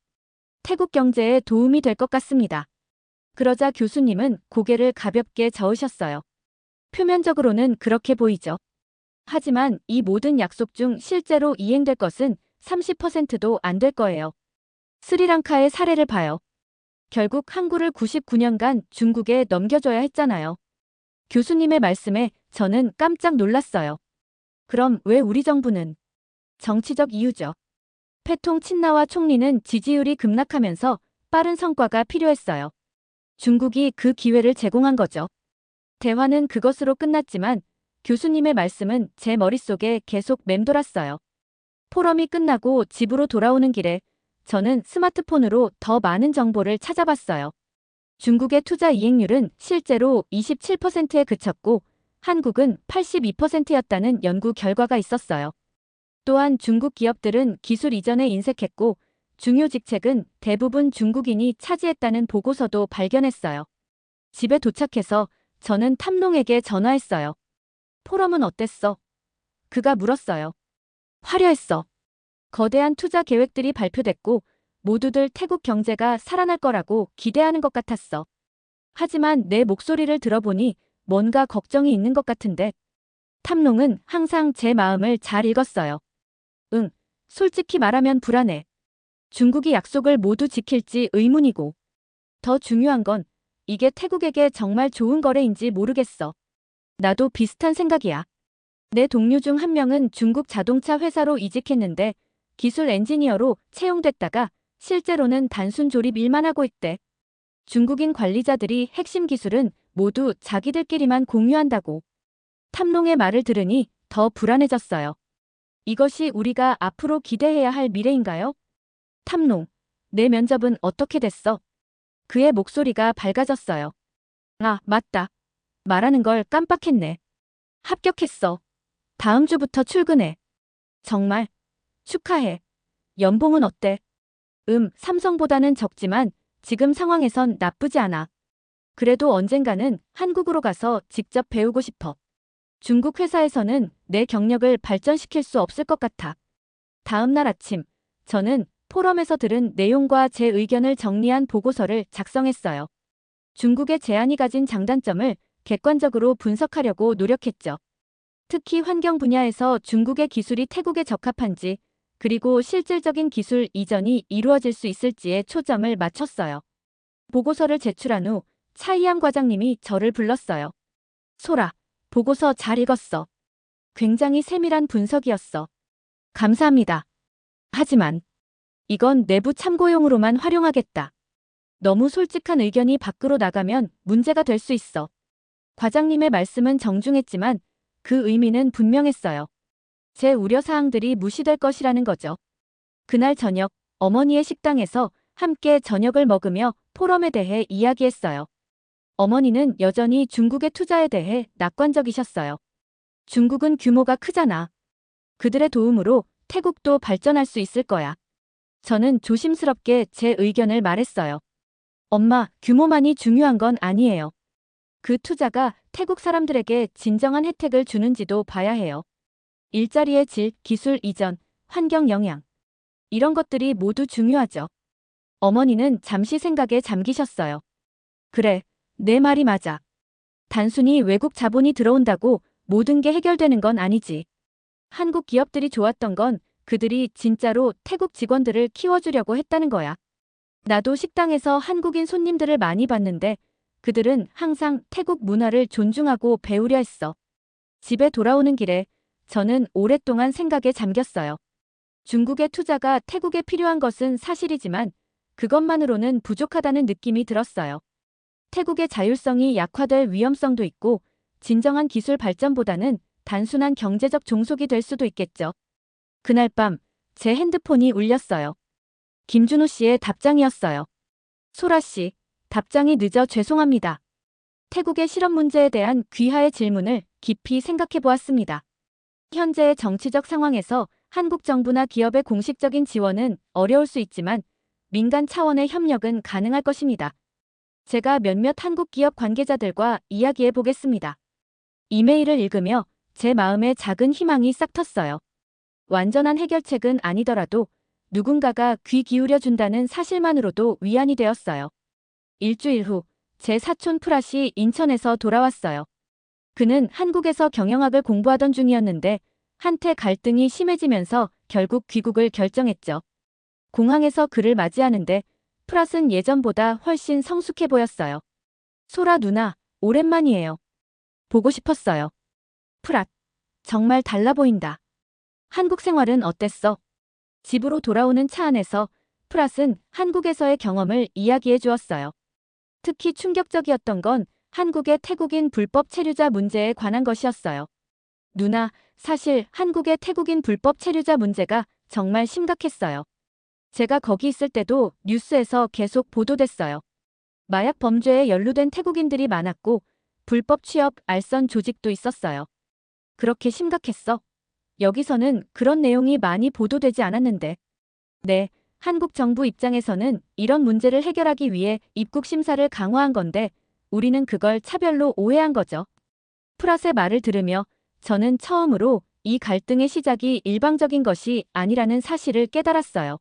태국 경제에 도움이 될 것 같습니다. 그러자 교수님은 고개를 가볍게 저으셨어요. 표면적으로는 그렇게 보이죠. 하지만 이 모든 약속 중 실제로 이행될 것은 30%도 안 될 거예요. 스리랑카의 사례를 봐요. 결국 항구를 99년간 중국에 넘겨줘야 했잖아요. 교수님의 말씀에 저는 깜짝 놀랐어요. 그럼 왜 우리 정부는? 정치적 이유죠. 패통 친나와 총리는 지지율이 급락하면서 빠른 성과가 필요했어요. 중국이 그 기회를 제공한 거죠. 대화는 그것으로 끝났지만 교수님의 말씀은 제 머릿속에 계속 맴돌았어요. 포럼이 끝나고 집으로 돌아오는 길에 저는 스마트폰으로 더 많은 정보를 찾아봤어요. 중국의 투자 이행률은 실제로 27%에 그쳤고 한국은 82%였다는 연구 결과가 있었어요. 또한 중국 기업들은 기술 이전에 인색했고 중요 직책은 대부분 중국인이 차지했다는 보고서도 발견했어요. 집에 도착해서 저는 탐농에게 전화했어요. 포럼은 어땠어? 그가 물었어요. 화려했어. 거대한 투자 계획들이 발표됐고 모두들 태국 경제가 살아날 거라고 기대하는 것 같았어. 하지만 내 목소리를 들어보니 뭔가 걱정이 있는 것 같은데. 탐농은 항상 제 마음을 잘 읽었어요. 응, 솔직히 말하면 불안해. 중국이 약속을 모두 지킬지 의문이고. 더 중요한 건 이게 태국에게 정말 좋은 거래인지 모르겠어. 나도 비슷한 생각이야. 내 동료 중 한 명은 중국 자동차 회사로 이직했는데 기술 엔지니어로 채용됐다가 실제로는 단순 조립 일만 하고 있대. 중국인 관리자들이 핵심 기술은 모두 자기들끼리만 공유한다고. 탐농의 말을 들으니 더 불안해졌어요. 이것이 우리가 앞으로 기대해야 할 미래인가요? 탐농, 내 면접은 어떻게 됐어? 그의 목소리가 밝아졌어요. 아, 맞다. 말하는 걸 깜빡했네. 합격했어. 다음 주부터 출근해. 정말? 축하해. 연봉은 어때? 삼성보다는 적지만 지금 상황에선 나쁘지 않아. 그래도 언젠가는 한국으로 가서 직접 배우고 싶어. 중국 회사에서는 내 경력을 발전시킬 수 없을 것 같아. 다음 날 아침, 저는 포럼에서 들은 내용과 제 의견을 정리한 보고서를 작성했어요. 중국의 제안이 가진 장단점을 객관적으로 분석하려고 노력했죠. 특히 환경 분야에서 중국의 기술이 태국에 적합한지, 그리고 실질적인 기술 이전이 이루어질 수 있을지에 초점을 맞췄어요. 보고서를 제출한 후 차이암 과장님이 저를 불렀어요. 소라, 보고서 잘 읽었어. 굉장히 세밀한 분석이었어. 감사합니다. 하지만 이건 내부 참고용으로만 활용하겠다. 너무 솔직한 의견이 밖으로 나가면 문제가 될 수 있어. 과장님의 말씀은 정중했지만 그 의미는 분명했어요. 제 우려사항들이 무시될 것이라는 거죠. 그날 저녁 어머니의 식당에서 함께 저녁을 먹으며 포럼에 대해 이야기했어요. 어머니는 여전히 중국의 투자에 대해 낙관적이셨어요. 중국은 규모가 크잖아. 그들의 도움으로 태국도 발전할 수 있을 거야. 저는 조심스럽게 제 의견을 말했어요. 엄마, 규모만이 중요한 건 아니에요. 그 투자가 태국 사람들에게 진정한 혜택을 주는지도 봐야 해요. 일자리의 질, 기술 이전, 환경 영향. 이런 것들이 모두 중요하죠. 어머니는 잠시 생각에 잠기셨어요. 그래, 내 말이 맞아. 단순히 외국 자본이 들어온다고 모든 게 해결되는 건 아니지. 한국 기업들이 좋았던 건 그들이 진짜로 태국 직원들을 키워주려고 했다는 거야. 나도 식당에서 한국인 손님들을 많이 봤는데 그들은 항상 태국 문화를 존중하고 배우려 했어. 집에 돌아오는 길에 저는 오랫동안 생각에 잠겼어요. 중국의 투자가 태국에 필요한 것은 사실이지만 그것만으로는 부족하다는 느낌이 들었어요. 태국의 자율성이 약화될 위험성도 있고 진정한 기술 발전보다는 단순한 경제적 종속이 될 수도 있겠죠. 그날 밤 제 핸드폰이 울렸어요. 김준호 씨의 답장이었어요. 소라 씨, 답장이 늦어 죄송합니다. 태국의 실업 문제에 대한 귀하의 질문을 깊이 생각해 보았습니다. 현재의 정치적 상황에서 한국 정부나 기업의 공식적인 지원은 어려울 수 있지만 민간 차원의 협력은 가능할 것입니다. 제가 몇몇 한국 기업 관계자들과 이야기해 보겠습니다. 이메일을 읽으며 제 마음에 작은 희망이 싹 텄어요. 완전한 해결책은 아니더라도 누군가가 귀 기울여 준다는 사실만으로도 위안이 되었어요. 일주일 후 제 사촌 프랏이 인천에서 돌아왔어요. 그는 한국에서 경영학을 공부하던 중이었는데 한때 갈등이 심해지면서 결국 귀국을 결정했죠. 공항에서 그를 맞이하는데 프랏은 예전보다 훨씬 성숙해 보였어요. 소라 누나, 오랜만이에요. 보고 싶었어요. 프랏, 정말 달라 보인다. 한국 생활은 어땠어? 집으로 돌아오는 차 안에서 프랏은 한국에서의 경험을 이야기해 주었어요. 특히 충격적이었던 건 한국의 태국인 불법 체류자 문제에 관한 것이었어요. 누나, 사실 한국의 태국인 불법 체류자 문제가 정말 심각했어요. 제가 거기 있을 때도 뉴스에서 계속 보도됐어요. 마약 범죄에 연루된 태국인들이 많았고 불법 취업, 알선 조직도 있었어요. 그렇게 심각했어? 여기서는 그런 내용이 많이 보도되지 않았는데. 네, 한국 정부 입장에서는 이런 문제를 해결하기 위해 입국 심사를 강화한 건데 우리는 그걸 차별로 오해한 거죠. 프랏의 말을 들으며 저는 처음으로 이 갈등의 시작이 일방적인 것이 아니라는 사실을 깨달았어요.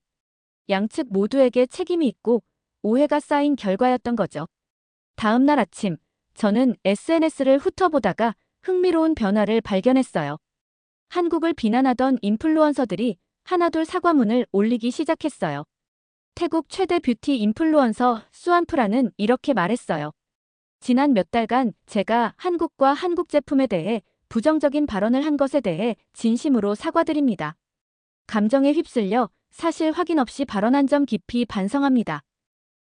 양측 모두에게 책임이 있고 오해가 쌓인 결과였던 거죠. 다음 날 아침, 저는 SNS를 훑어보다가 흥미로운 변화를 발견했어요. 한국을 비난하던 인플루언서들이 하나둘 사과문을 올리기 시작했어요. 태국 최대 뷰티 인플루언서 수안프라는 이렇게 말했어요. 지난 몇 달간 제가 한국과 한국 제품에 대해 부정적인 발언을 한 것에 대해 진심으로 사과드립니다. 감정에 휩쓸려 사실 확인 없이 발언한 점 깊이 반성합니다.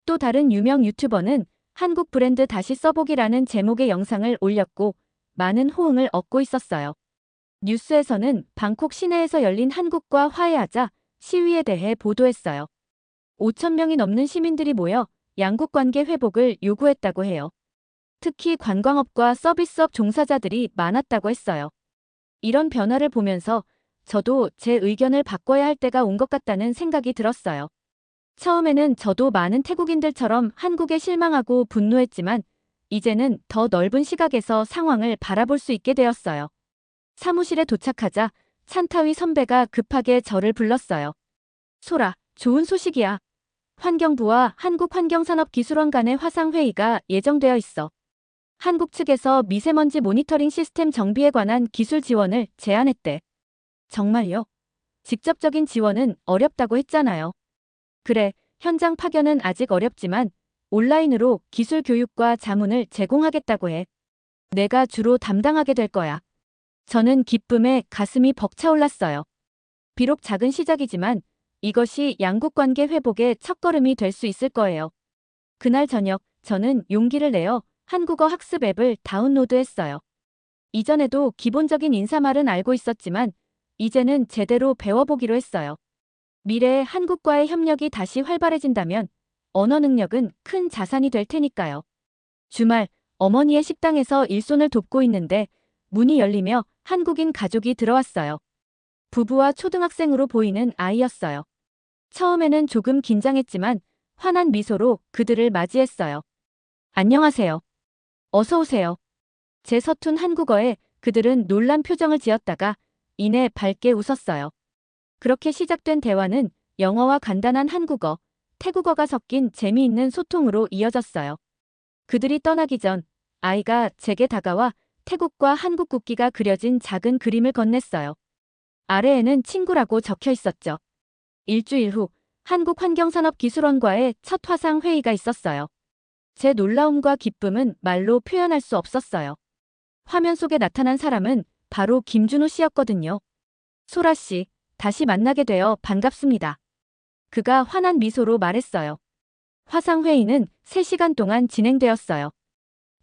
또 다른 유명 유튜버는 한국 브랜드 다시 써보기라는 제목의 영상을 올렸고 많은 호응을 얻고 있었어요. 뉴스에서는 방콕 시내에서 열린 한국과 화해하자 시위에 대해 보도했어요. 5,000명이 넘는 시민들이 모여 양국 관계 회복을 요구했다고 해요. 특히 관광업과 서비스업 종사자들이 많았다고 했어요. 이런 변화를 보면서 저도 제 의견을 바꿔야 할 때가 온 것 같다는 생각이 들었어요. 처음에는 저도 많은 태국인들처럼 한국에 실망하고 분노했지만 이제는 더 넓은 시각에서 상황을 바라볼 수 있게 되었어요. 사무실에 도착하자 찬타위 선배가 급하게 저를 불렀어요. 소라, 좋은 소식이야. 환경부와 한국환경산업기술원 간의 화상회의가 예정되어 있어. 한국 측에서 미세먼지 모니터링 시스템 정비에 관한 기술 지원을 제안했대. 정말요? 직접적인 지원은 어렵다고 했잖아요. 그래, 현장 파견은 아직 어렵지만 온라인으로 기술 교육과 자문을 제공하겠다고 해. 내가 주로 담당하게 될 거야. 저는 기쁨에 가슴이 벅차올랐어요. 비록 작은 시작이지만 이것이 양국 관계 회복의 첫걸음이 될 수 있을 거예요. 그날 저녁, 저는 용기를 내어 한국어 학습 앱을 다운로드했어요. 이전에도 기본적인 인사말은 알고 있었지만 이제는 제대로 배워보기로 했어요. 미래에 한국과의 협력이 다시 활발해진다면 언어 능력은 큰 자산이 될 테니까요. 주말, 어머니의 식당에서 일손을 돕고 있는데 문이 열리며 한국인 가족이 들어왔어요. 부부와 초등학생으로 보이는 아이였어요. 처음에는 조금 긴장했지만 환한 미소로 그들을 맞이했어요. 안녕하세요. 어서 오세요. 제 서툰 한국어에 그들은 놀란 표정을 지었다가 이내 밝게 웃었어요. 그렇게 시작된 대화는 영어와 간단한 한국어, 태국어가 섞인 재미있는 소통으로 이어졌어요. 그들이 떠나기 전 아이가 제게 다가와 태국과 한국 국기가 그려진 작은 그림을 건넸어요. 아래에는 친구라고 적혀 있었죠. 일주일 후 한국환경산업기술원과의 첫 화상 회의가 있었어요. 제 놀라움과 기쁨은 말로 표현할 수 없었어요. 화면 속에 나타난 사람은 바로 김준호 씨였거든요. 소라 씨, 다시 만나게 되어 반갑습니다. 그가 환한 미소로 말했어요. 화상 회의는 3시간 동안 진행되었어요.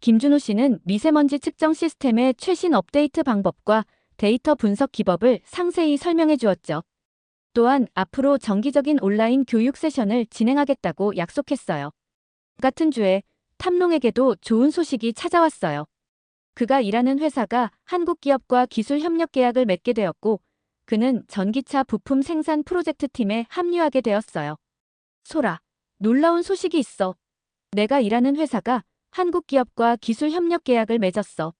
김준호 씨는 미세먼지 측정 시스템의 최신 업데이트 방법과 데이터 분석 기법을 상세히 설명해 주었죠. 또한 앞으로 정기적인 온라인 교육 세션을 진행하겠다고 약속했어요. 같은 주에 탐롱에게도 좋은 소식이 찾아왔어요. 그가 일하는 회사가 한국 기업과 기술 협력 계약을 맺게 되었고 그는 전기차 부품 생산 프로젝트 팀에 합류하게 되었어요. 소라, 놀라운 소식이 있어. 내가 일하는 회사가 한국 기업과 기술 협력 계약을 맺었어.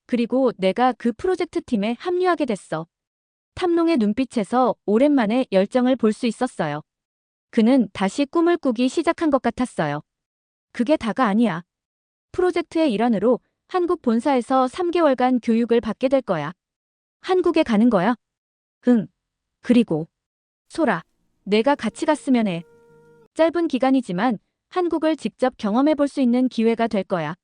그리고 내가 그 프로젝트 팀에 합류하게 됐어. 탐롱의 눈빛에서 오랜만에 열정을 볼 수 있었어요. 그는 다시 꿈을 꾸기 시작한 것 같았어요. 그게 다가 아니야. 프로젝트의 일환으로 한국 본사에서 3개월간 교육을 받게 될 거야. 한국에 가는 거야? 응. 그리고 소라, 내가 같이 갔으면 해. 짧은 기간이지만 한국을 직접 경험해 볼 수 있는 기회가 될 거야.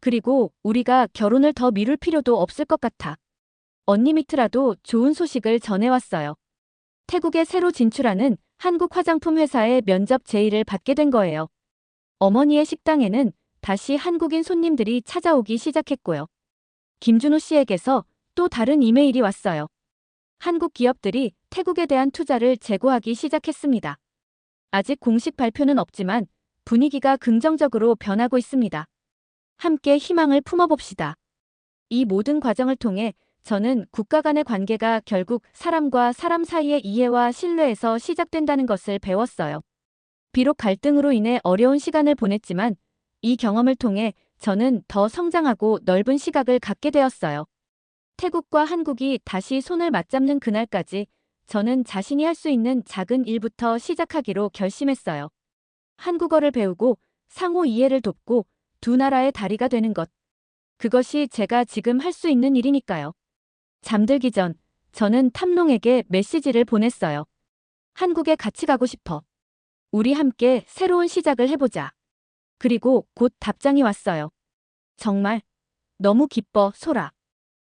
그리고 우리가 결혼을 더 미룰 필요도 없을 것 같아. 언니 밑이라도 좋은 소식을 전해왔어요. 태국에 새로 진출하는 한국 화장품 회사의 면접 제의를 받게 된 거예요. 어머니의 식당에는 다시 한국인 손님들이 찾아오기 시작했고요. 김준호 씨에게서 또 다른 이메일이 왔어요. 한국 기업들이 태국에 대한 투자를 재고하기 시작했습니다. 아직 공식 발표는 없지만 분위기가 긍정적으로 변하고 있습니다. 함께 희망을 품어봅시다. 이 모든 과정을 통해 저는 국가 간의 관계가 결국 사람과 사람 사이의 이해와 신뢰에서 시작된다는 것을 배웠어요. 비록 갈등으로 인해 어려운 시간을 보냈지만 이 경험을 통해 저는 더 성장하고 넓은 시각을 갖게 되었어요. 태국과 한국이 다시 손을 맞잡는 그날까지 저는 자신이 할 수 있는 작은 일부터 시작하기로 결심했어요. 한국어를 배우고 상호 이해를 돕고 두 나라의 다리가 되는 것. 그것이 제가 지금 할 수 있는 일이니까요. 잠들기 전 저는 탐롱에게 메시지를 보냈어요. 한국에 같이 가고 싶어. 우리 함께 새로운 시작을 해보자. 그리고 곧 답장이 왔어요. 정말 너무 기뻐, 소라.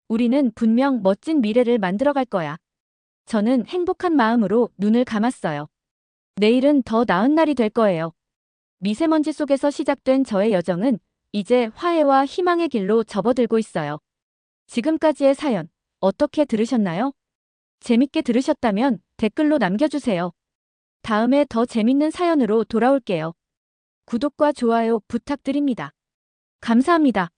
우리는 분명 멋진 미래를 만들어갈 거야. 저는 행복한 마음으로 눈을 감았어요. 내일은 더 나은 날이 될 거예요. 미세먼지 속에서 시작된 저의 여정은 이제 화해와 희망의 길로 접어들고 있어요. 지금까지의 사연 어떻게 들으셨나요? 재밌게 들으셨다면 댓글로 남겨주세요. 다음에 더 재밌는 사연으로 돌아올게요. 구독과 좋아요 부탁드립니다. 감사합니다.